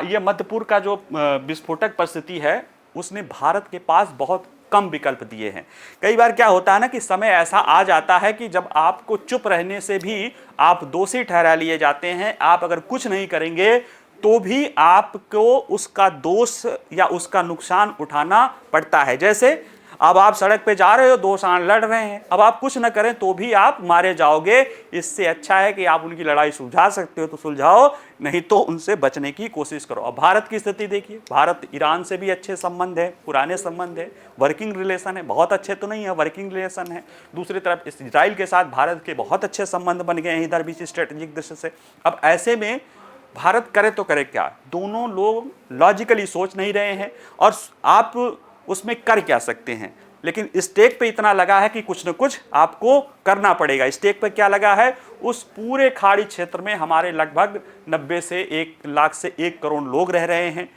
A: ये मध्य पूर्व का जो विस्फोटक परिस्थिति है उसने भारत के पास बहुत कम विकल्प दिए हैं। कई बार क्या होता है ना कि समय ऐसा आ जाता है कि जब आपको चुप रहने से भी आप दोषी ठहरा लिए जाते हैं। आप अगर कुछ नहीं करेंगे तो भी आपको उसका दोष या उसका नुकसान उठाना पड़ता है। जैसे अब आप सड़क पे जा रहे हो, दो सांड लड़ रहे हैं, अब आप कुछ न करें तो भी आप मारे जाओगे। इससे अच्छा है कि आप उनकी लड़ाई सुलझा सकते हो तो सुलझाओ, नहीं तो उनसे बचने की कोशिश करो। अब भारत की स्थिति देखिए, भारत ईरान से भी अच्छे संबंध है, पुराने संबंध है, वर्किंग रिलेशन है, बहुत अच्छे तो नहीं है, वर्किंग रिलेशन है। दूसरी तरफ इजराइल के साथ भारत के बहुत अच्छे संबंध बन गए हैं इधर भी स्ट्रेटेजिक दृष्टि से। अब ऐसे में भारत करे तो करे क्या, दोनों लोग लॉजिकली सोच नहीं रहे हैं और आप उसमें कर क्या सकते हैं। लेकिन स्टेक पे इतना लगा है कि कुछ न कुछ आपको करना पड़ेगा। स्टेक पे क्या लगा है, उस पूरे खाड़ी क्षेत्र में हमारे लगभग 90 से 1 लाख से 1 करोड़ लोग रह रहे हैं।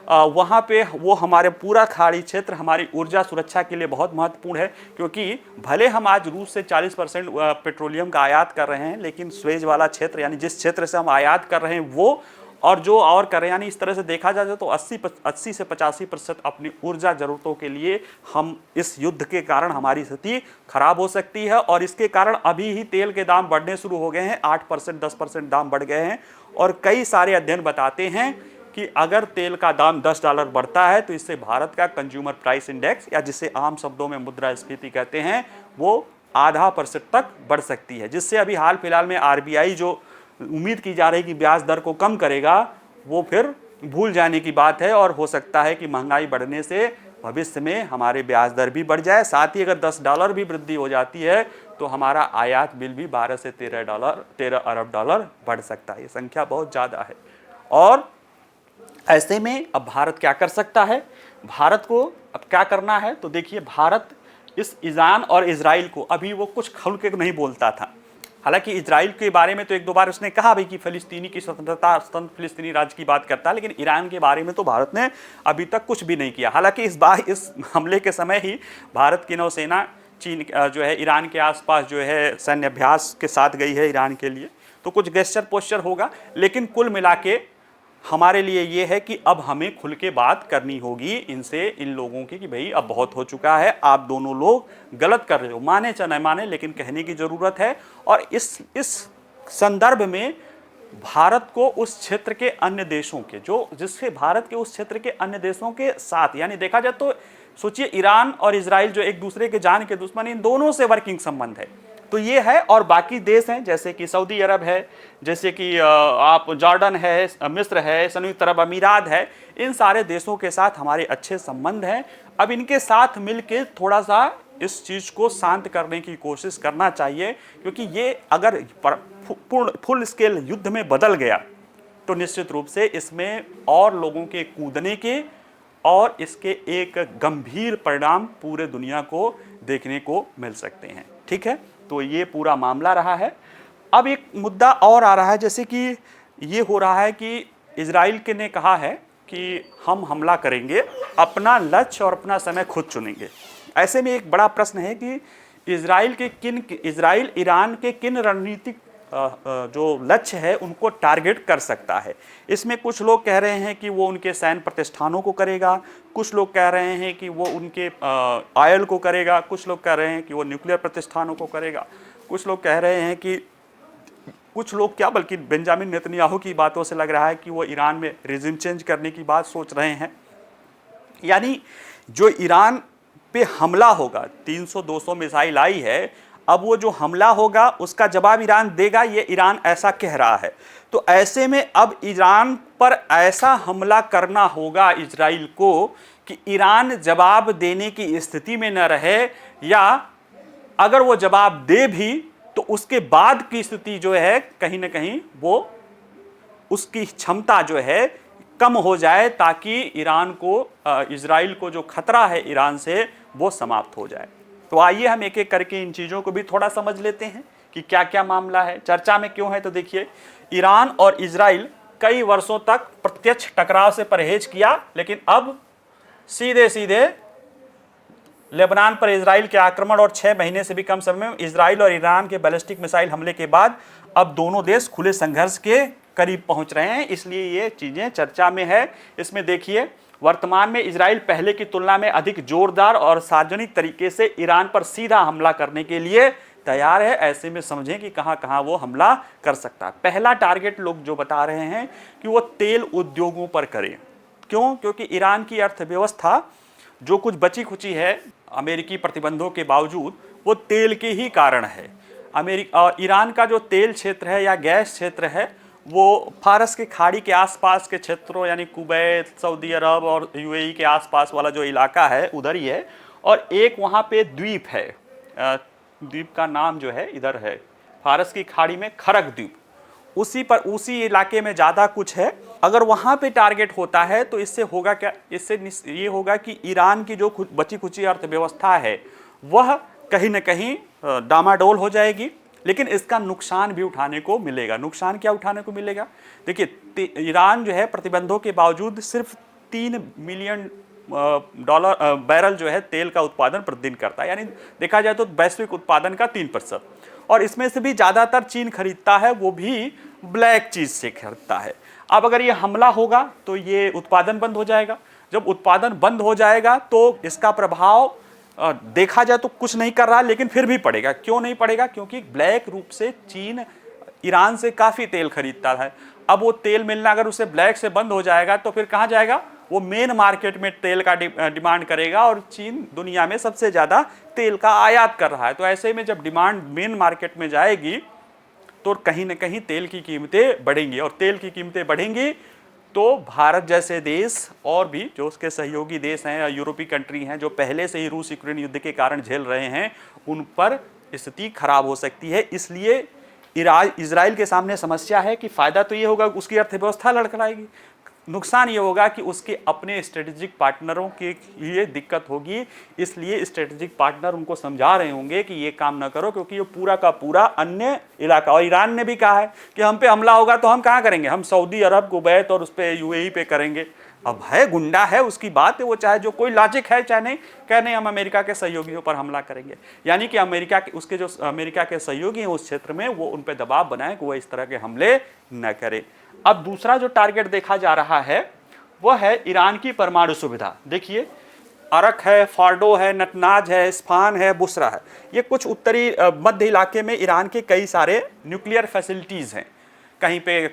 A: वहाँ पे वो हमारे पूरा खाड़ी क्षेत्र हमारी ऊर्जा सुरक्षा के लिए बहुत महत्वपूर्ण है, क्योंकि भले हम आज रूस से 40% पेट्रोलियम का आयात कर रहे हैं, लेकिन स्वेज वाला क्षेत्र यानी जिस क्षेत्र से हम आयात कर रहे हैं वो और जो और कर रहे हैं, यानी इस तरह से देखा जाए तो 80 से 85% अपनी ऊर्जा जरूरतों के लिए हम इस युद्ध के कारण हमारी स्थिति खराब हो सकती है। और इसके कारण अभी ही तेल के दाम बढ़ने शुरू हो गए हैं, 8% 10% दाम बढ़ गए हैं। और कई सारे अध्ययन बताते हैं कि अगर तेल का दाम $10 बढ़ता है तो इससे भारत का कंज्यूमर प्राइस इंडेक्स, या जिसे आम शब्दों में मुद्रास्फीति कहते हैं, वो 0.5% तक बढ़ सकती है। जिससे अभी हाल फिलहाल में RBI जो उम्मीद की जा रही है कि ब्याज दर को कम करेगा, वो फिर भूल जाने की बात है। और हो सकता है कि महंगाई बढ़ने से भविष्य में हमारे ब्याज दर भी बढ़ जाए। साथ ही अगर $10 भी वृद्धि हो जाती है तो हमारा आयात बिल भी 12 से 13 अरब डॉलर बढ़ सकता है। ये संख्या बहुत ज़्यादा है। और ऐसे में अब भारत क्या कर सकता है, भारत को अब क्या करना है, तो देखिए भारत इस ईरान और इजराइल को अभी वो कुछ खुल के नहीं बोलता था। हालांकि इजराइल के बारे में तो 1-2 बार उसने कहा भाई कि फिलिस्तीनी की स्वतंत्रता, स्वतंत्र फिलिस्तीनी राज्य की बात करता है, लेकिन ईरान के बारे में तो भारत ने अभी तक कुछ भी नहीं किया। हालांकि इस हमले के समय ही भारत की नौसेना चीन जो है ईरान के आसपास जो है सैन्य अभ्यास के साथ गई है ईरान के लिए, तो कुछ गेस्चर पोस्चर होगा। लेकिन कुल मिला के हमारे लिए ये है कि अब हमें खुल के बात करनी होगी इनसे, इन लोगों की, कि भाई अब बहुत हो चुका है, आप दोनों लोग गलत कर रहे हो, माने चाहे न माने, लेकिन कहने की ज़रूरत है। और इस संदर्भ में भारत को उस क्षेत्र के अन्य देशों के जिससे भारत के उस क्षेत्र के अन्य देशों के साथ, यानी देखा जाए तो सोचिए ईरान और इजराइल जो एक दूसरे के जान के दुश्मन, इन दोनों से वर्किंग संबंध है, तो ये है। और बाकी देश हैं जैसे कि सऊदी अरब है, जैसे कि आप जॉर्डन है, मिस्र है, संयुक्त अरब अमीरात है, इन सारे देशों के साथ हमारे अच्छे संबंध हैं। अब इनके साथ मिलके थोड़ा सा इस चीज़ को शांत करने की कोशिश करना चाहिए, क्योंकि ये अगर फुल स्केल युद्ध में बदल गया तो निश्चित रूप से इसमें और लोगों के कूदने के और इसके एक गंभीर परिणाम पूरे दुनिया को देखने को मिल सकते हैं। ठीक है, तो ये पूरा मामला रहा है। अब एक मुद्दा और आ रहा है, जैसे कि ये हो रहा है कि इजराइल के ने कहा है कि हम हमला करेंगे, अपना लक्ष्य और अपना समय खुद चुनेंगे। ऐसे में एक बड़ा प्रश्न है कि इजराइल ईरान के किन रणनीतिक जो लक्ष्य है उनको टारगेट कर सकता है। इसमें कुछ लोग कह रहे हैं कि वो उनके सैन्य प्रतिष्ठानों को करेगा, कुछ लोग कह रहे हैं कि वो उनके ऑयल को करेगा, कुछ लोग कह रहे हैं कि वो न्यूक्लियर प्रतिष्ठानों को करेगा, कुछ लोग कह रहे हैं कि कुछ लोग क्या, बल्कि बेंजामिन नेतन्याहू की बातों से लग रहा है कि वो ईरान में रिजिम चेंज करने की बात सोच रहे हैं। यानी जो ईरान पे हमला होगा, 300-200 मिसाइल आई है, अब वो जो हमला होगा उसका जवाब ईरान देगा, ये ईरान ऐसा कह रहा है। तो ऐसे में अब ईरान पर ऐसा हमला करना होगा इजराइल को कि ईरान जवाब देने की स्थिति में न रहे, या अगर वो जवाब दे भी तो उसके बाद की स्थिति जो है कहीं ना कहीं वो उसकी क्षमता जो है कम हो जाए, ताकि ईरान को इजराइल को जो खतरा है ईरान से वो समाप्त हो जाए। तो आइए हम एक एक करके इन चीज़ों को भी थोड़ा समझ लेते हैं कि क्या क्या मामला है, चर्चा में क्यों है। तो देखिए, ईरान और इजराइल कई वर्षों तक प्रत्यक्ष टकराव से परहेज किया, लेकिन अब सीधे सीधे लेबनान पर इजराइल के आक्रमण और 6 महीने से भी कम समय में इजराइल और ईरान के बैलिस्टिक मिसाइल हमले के बाद अब दोनों देश खुले संघर्ष के करीब पहुंच रहे हैं, इसलिए ये चीजें चर्चा में है। इसमें देखिए, वर्तमान में इजराइल पहले की तुलना में अधिक जोरदार और सार्वजनिक तरीके से ईरान पर सीधा हमला करने के लिए तैयार है। ऐसे में समझें कि कहां कहां वो हमला कर सकता है। पहला टारगेट लोग जो बता रहे हैं कि वो तेल उद्योगों पर करें। क्यों? क्योंकि ईरान की अर्थव्यवस्था जो कुछ बची खुची है अमेरिकी प्रतिबंधों के बावजूद, वो तेल के ही कारण है। ईरान का जो तेल क्षेत्र है या गैस क्षेत्र है वो फारस के खाड़ी के आसपास के क्षेत्रों यानी कुवैत, सऊदी अरब और यूएई के आसपास वाला जो इलाका है उधर ही है। और एक वहाँ पे द्वीप है, द्वीप का नाम जो है इधर है फारस की खाड़ी में खरक द्वीप, उसी इलाके में ज़्यादा कुछ है। अगर वहाँ पे टारगेट होता है तो इससे होगा क्या? इससे ये होगा कि ईरान की जो बची खुची अर्थव्यवस्था है वह कहीं न कहीं डामाडोल हो जाएगी, लेकिन इसका नुकसान भी उठाने को मिलेगा। नुकसान क्या उठाने को मिलेगा? देखिए, ईरान जो है प्रतिबंधों के बावजूद सिर्फ 3 मिलियन बैरल जो है तेल का उत्पादन प्रतिदिन करता है, यानी देखा जाए तो वैश्विक उत्पादन का 3%। और इसमें से भी ज़्यादातर चीन खरीदता है, वो भी ब्लैक चीज़ से खरीदता है। अब अगर ये हमला होगा तो ये उत्पादन बंद हो जाएगा। जब उत्पादन बंद हो जाएगा तो इसका प्रभाव देखा जाए तो कुछ नहीं कर रहा, लेकिन फिर भी पड़ेगा। क्यों नहीं पड़ेगा? क्योंकि ब्लैक रूप से चीन ईरान से काफ़ी तेल खरीदता है। अब वो तेल मिलना अगर उसे ब्लैक से बंद हो जाएगा तो फिर कहाँ जाएगा? वो मेन मार्केट में तेल का डिमांड करेगा, और चीन दुनिया में सबसे ज़्यादा तेल का आयात कर रहा है। तो ऐसे में जब डिमांड मेन मार्केट में जाएगी तो कहीं ना कहीं तेल की कीमतें बढ़ेंगी, और तेल की कीमतें बढ़ेंगी तो भारत जैसे देश और भी जो उसके सहयोगी देश हैं या यूरोपीय कंट्री हैं जो पहले से ही रूस यूक्रेन युद्ध के कारण झेल रहे हैं, उन पर स्थिति खराब हो सकती है। इसलिए इजराइल के सामने समस्या है कि फ़ायदा तो ये होगा उसकी अर्थव्यवस्था लड़खड़ाएगी, नुकसान ये होगा कि उसके अपने स्ट्रेटेजिक पार्टनरों के लिए दिक्कत होगी। इसलिए स्ट्रेटेजिक पार्टनर उनको समझा रहे होंगे कि ये काम ना करो, क्योंकि ये पूरा का पूरा अन्य इलाका, और ईरान ने भी कहा है कि हम पे हमला होगा तो हम कहाँ करेंगे? हम सऊदी अरब, कुवैत और उस पर यूएई पे करेंगे। अब है गुंडा है, उसकी बात है, वो चाहे जो कोई लॉजिक है चाहे नहीं, कह नहीं हम अमेरिका के सहयोगियों पर हमला करेंगे, यानी कि अमेरिका के उसके जो अमेरिका के सहयोगी हैं उस क्षेत्र में वो उन पर दबाव बनाए कि वो इस तरह के हमले न करें। अब दूसरा जो टारगेट देखा जा रहा है वह है ईरान की परमाणु सुविधा। देखिए, अरक है, फार्डो है, नटनाज है, इस्फान है, बुसरा है, ये कुछ उत्तरी मध्य इलाके में ईरान के कई सारे न्यूक्लियर फैसिलिटीज़ हैं। कहीं पे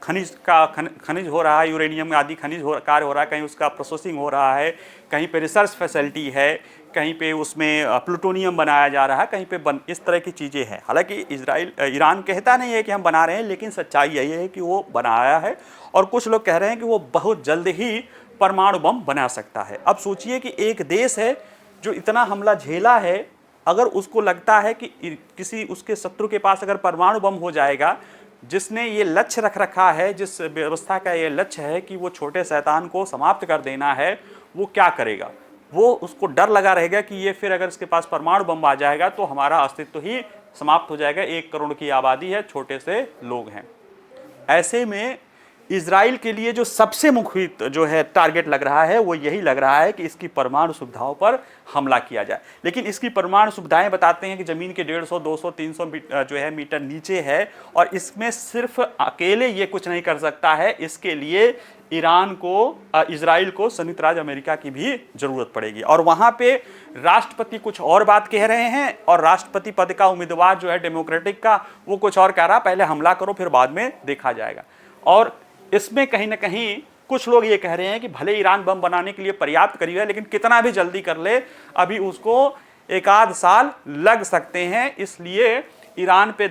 A: खनिज हो रहा है, यूरेनियम आदि खनिज कार्य हो रहा है, कहीं उसका प्रोसेसिंग हो रहा है, कहीं पे रिसर्च फैसिलिटी है, कहीं पे उसमें प्लूटोनियम बनाया जा रहा है, कहीं पे इस तरह की चीज़ें हैं। हालांकि ईरान कहता नहीं है कि हम बना रहे हैं, लेकिन सच्चाई यही है कि वो बनाया है, और कुछ लोग कह रहे हैं कि वो बहुत जल्द ही परमाणु बम बना सकता है। अब सोचिए कि एक देश है जो इतना हमला झेला है, अगर उसको लगता है कि किसी उसके शत्रु के पास अगर परमाणु बम हो जाएगा, जिसने ये लक्ष्य रख रखा है, जिस व्यवस्था का ये लक्ष्य है कि वो छोटे शैतान को समाप्त कर देना है, वो क्या करेगा? वो उसको डर लगा रहेगा कि ये फिर अगर इसके पास परमाणु बम आ जाएगा तो हमारा अस्तित्व ही समाप्त हो जाएगा। 1 करोड़ की आबादी है, छोटे से लोग हैं। ऐसे में इजराइल के लिए जो सबसे मुख्य जो है टारगेट लग रहा है वो यही लग रहा है कि इसकी परमाणु सुविधाओं पर हमला किया जाए। लेकिन इसकी परमाणु सुविधाएं बताते हैं कि ज़मीन के 150, 200, 300 जो है मीटर नीचे है, और इसमें सिर्फ अकेले ये कुछ नहीं कर सकता है। इसके लिए ईरान को, इजराइल को संयुक्त राज्य अमेरिका की भी ज़रूरत पड़ेगी। और वहाँ पे राष्ट्रपति कुछ और बात कह रहे हैं, और राष्ट्रपति पद का उम्मीदवार जो है डेमोक्रेटिक का, वो कुछ और कह रहा, पहले हमला करो फिर बाद में देखा जाएगा। और इसमें कहीं ना कहीं कुछ लोग ये कह रहे हैं कि भले ईरान बम बनाने के लिए पर्याप्त करीब है, लेकिन कितना भी जल्दी कर ले अभी उसको 1 साल लग सकते हैं। इसलिए ईरान पे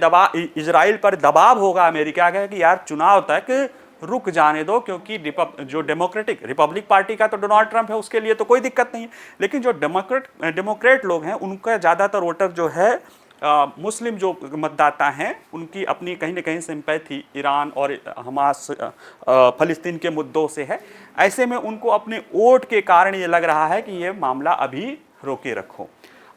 A: इजराइल पर दबाव होगा अमेरिका का कि यार चुनाव तक रुक जाने दो, क्योंकि जो रिपब्लिक पार्टी का तो डोनाल्ड ट्रंप है, उसके लिए तो कोई दिक्कत नहीं है, लेकिन जो डेमोक्रेट लोग हैं उनका ज़्यादातर वोटर जो है मुस्लिम जो मतदाता हैं, उनकी अपनी कहीं ना कहीं सिंपैथी ईरान और हमास फ़लस्तीन के मुद्दों से है। ऐसे में उनको अपने वोट के कारण ये लग रहा है कि ये मामला अभी रोके रखो।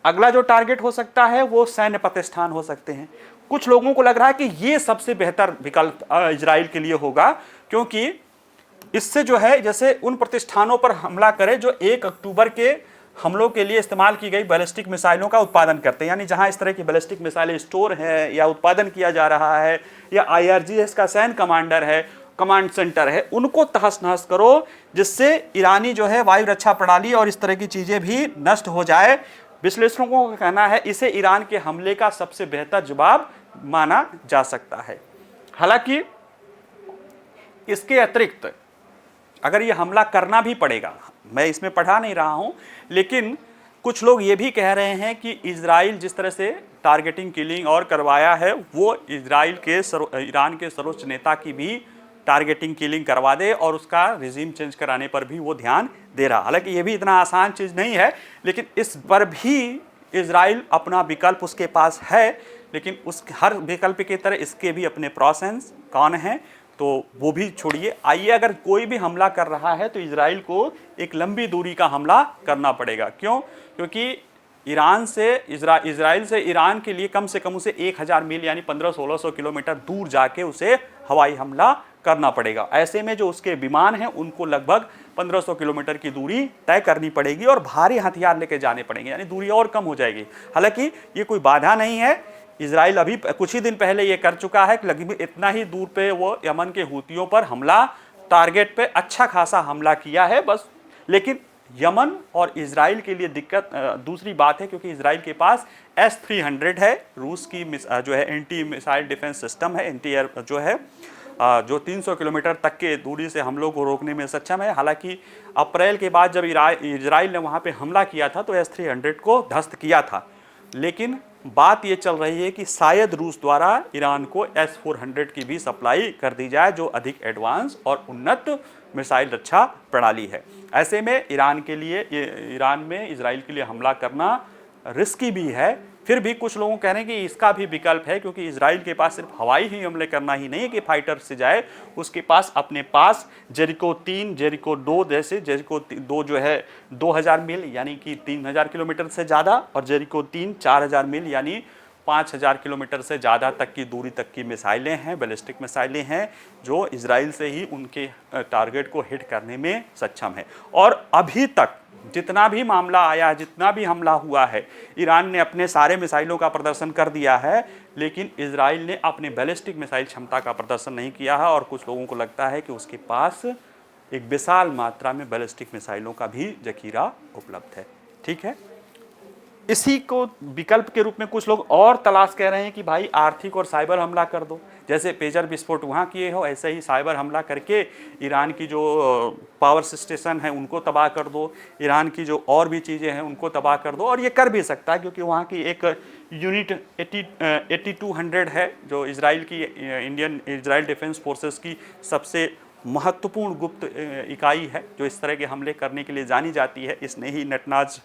A: अगला जो टारगेट हो सकता है वो सैन्य प्रतिष्ठान हो सकते हैं। कुछ लोगों को लग रहा है कि ये सबसे बेहतर विकल्प इजराइल के लिए होगा, क्योंकि इससे जो है जैसे उन प्रतिष्ठानों पर हमला करे जो 1 अक्टूबर के हमलों के लिए इस्तेमाल की गई बैलिस्टिक मिसाइलों का उत्पादन करते हैं, यानी जहां इस तरह की बैलिस्टिक मिसाइलें स्टोर हैं या उत्पादन किया जा रहा है या IRGS का सैन्य कमांडर है, कमांड सेंटर है, उनको तहस नहस करो, जिससे ईरानी जो है वायु रक्षा प्रणाली और इस तरह की चीजें भी नष्ट हो जाए। विश्लेषकों का कहना है इसे ईरान के हमले का सबसे बेहतर जवाब माना जा सकता है। हालांकि इसके अतिरिक्त अगर ये हमला करना भी पड़ेगा, मैं इसमें पढ़ा नहीं रहा हूं, लेकिन कुछ लोग ये भी कह रहे हैं कि इजराइल जिस तरह से टारगेटिंग किलिंग और करवाया है, वो ईरान के सर्वोच्च नेता की भी टारगेटिंग किलिंग करवा दे और उसका रिजीम चेंज कराने पर भी वो ध्यान दे रहा। हालांकि ये भी इतना आसान चीज़ नहीं है, लेकिन इस पर भी इजराइल अपना विकल्प उसके पास है, लेकिन उस हर विकल्प की तरह इसके भी अपने प्रोस एंड कॉन हैं, तो वो भी छोड़िए। आइए, अगर कोई भी हमला कर रहा है तो इजराइल को एक लंबी दूरी का हमला करना पड़ेगा। क्यों? क्योंकि इजराइल से ईरान के लिए कम से कम उसे 1000 मील यानी 1500-1600 किलोमीटर दूर जाके उसे हवाई हमला करना पड़ेगा। ऐसे में जो उसके विमान हैं उनको लगभग 1500 किलोमीटर की दूरी तय करनी पड़ेगी और भारी हथियार लेके जाने पड़ेंगे, यानी दूरी और कम हो जाएगी। हालांकि ये कोई बाधा नहीं है, इजराइल अभी कुछ ही दिन पहले ये कर चुका है कि लगभग इतना ही दूर पे वो यमन के हूतियों पर हमला, टारगेट पे अच्छा खासा हमला किया है बस। लेकिन यमन और इजराइल के लिए दिक्कत दूसरी बात है, क्योंकि इजराइल के पास S-300 है, रूस की जो है एंटी मिसाइल डिफेंस सिस्टम है, एंटी एयर जो है, जो 300 किलोमीटर तक के दूरी से हमलों को रोकने में सक्षम है। हालांकि अप्रैल के बाद जब इजराइल ने वहाँ पे हमला किया था तो S-300 को ध्वस्त किया था, लेकिन बात ये चल रही है कि शायद रूस द्वारा ईरान को S-400 की भी सप्लाई कर दी जाए, जो अधिक एडवांस और उन्नत मिसाइल रक्षा प्रणाली है। ऐसे में ईरान में इजराइल के लिए हमला करना रिस्की भी है। फिर भी कुछ लोगों कह रहे हैं कि इसका भी विकल्प है, क्योंकि इजराइल के पास सिर्फ हवाई ही हमले करना ही नहीं है कि फाइटर से जाए, उसके पास अपने पास जेरिको 3, जेरिको 2 जैसे, जेरिको 2 जो है 2000 मील यानी कि 3000 किलोमीटर से ज़्यादा, और जेरिको 3 4000 मील यानी 5000 किलोमीटर से ज़्यादा तक की दूरी तक की मिसाइलें हैं, बैलिस्टिक मिसाइलें हैं, जो इजराइल से ही उनके टारगेट को हिट करने में सक्षम है। और अभी तक जितना भी मामला आया, जितना भी हमला हुआ है, ईरान ने अपने सारे मिसाइलों का प्रदर्शन कर दिया है, लेकिन इजराइल ने अपने बैलिस्टिक मिसाइल क्षमता का प्रदर्शन नहीं किया है। और कुछ लोगों को लगता है कि उसके पास एक विशाल मात्रा में बैलिस्टिक मिसाइलों का भी जखीरा उपलब्ध है। ठीक है, इसी को विकल्प के रूप में कुछ लोग और तलाश कह रहे हैं कि भाई आर्थिक और साइबर हमला कर दो, जैसे पेजर विस्फोट वहाँ किए हो, ऐसे ही साइबर हमला करके ईरान की जो पावर स्टेशन है उनको तबाह कर दो, ईरान की जो और भी चीज़ें हैं उनको तबाह कर दो। और ये कर भी सकता है, क्योंकि वहाँ की एक यूनिट 8200 है, जो इजराइल डिफेंस फोर्सेस की सबसे महत्वपूर्ण गुप्त इकाई है, जो इस तरह के हमले करने के लिए जानी जाती है। इसने ही नेटनाज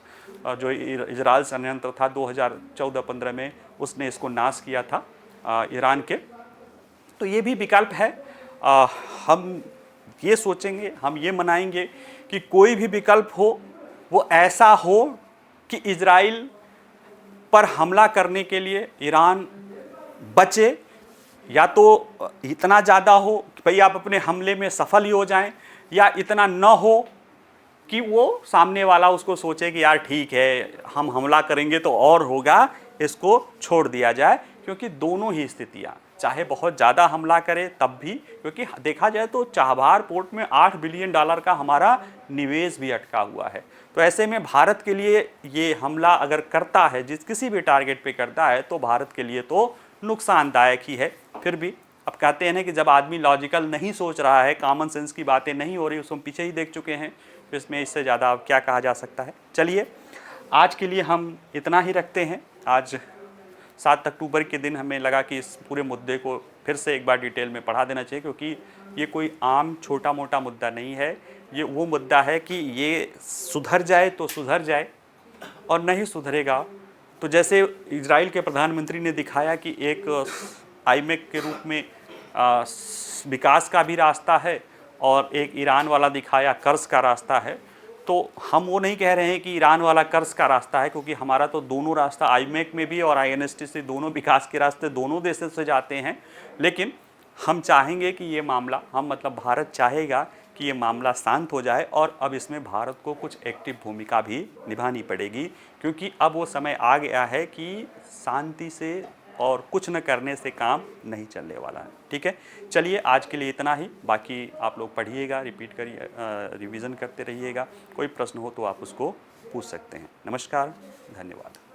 A: जो इजराइल संयंत्र था 2014-15 में, उसने इसको नाश किया था ईरान के। तो ये भी विकल्प है। हम ये सोचेंगे, हम ये मनाएंगे कि कोई भी विकल्प हो वो ऐसा हो कि इजराइल पर हमला करने के लिए ईरान बचे, या तो इतना ज़्यादा हो कि भाई आप अपने हमले में सफल ही हो जाएं, या इतना न हो कि वो सामने वाला उसको सोचे कि यार ठीक है हम हमला करेंगे तो और होगा, इसको छोड़ दिया जाए। क्योंकि दोनों ही स्थितियाँ, चाहे बहुत ज़्यादा हमला करे तब भी, क्योंकि देखा जाए तो चाबहार पोर्ट में $8 बिलियन का हमारा निवेश भी अटका हुआ है। तो ऐसे में भारत के लिए ये हमला अगर करता है, किसी भी टारगेट पे करता है, तो भारत के लिए तो नुकसानदायक ही है। फिर भी अब कहते हैं कि जब आदमी लॉजिकल नहीं सोच रहा है, कॉमन सेंस की बातें नहीं हो रही, उसको हम पीछे ही देख चुके हैं, तो इसमें इससे ज़्यादा अब क्या कहा जा सकता है। चलिए, आज के लिए हम इतना ही रखते हैं। आज 7 अक्टूबर के दिन हमें लगा कि इस पूरे मुद्दे को फिर से एक बार डिटेल में पढ़ा देना चाहिए, क्योंकि ये कोई आम छोटा मोटा मुद्दा नहीं है। ये वो मुद्दा है कि ये सुधर जाए तो सुधर जाए, और नहीं सुधरेगा तो जैसे इजराइल के प्रधानमंत्री ने दिखाया कि एक आईमेक के रूप में विकास का भी रास्ता है, और एक ईरान वाला दिखाया कर्ज का रास्ता है। तो हम वो नहीं कह रहे हैं कि ईरान वाला कर्ज का रास्ता है, क्योंकि हमारा तो दोनों रास्ता आईमेक में भी और INSTC दोनों विकास के रास्ते दोनों देशों से जाते हैं। लेकिन हम चाहेंगे कि ये मामला, हम मतलब भारत चाहेगा कि ये मामला शांत हो जाए और अब इसमें भारत को कुछ एक्टिव भूमिका भी निभानी पड़ेगी, क्योंकि अब वो समय आ गया है कि शांति से और कुछ न करने से काम नहीं चलने वाला है। ठीक है, चलिए आज के लिए इतना ही। बाकी आप लोग पढ़िएगा, रिपीट करिए, रिवीजन करते रहिएगा। कोई प्रश्न हो तो आप उसको पूछ सकते हैं। नमस्कार, धन्यवाद।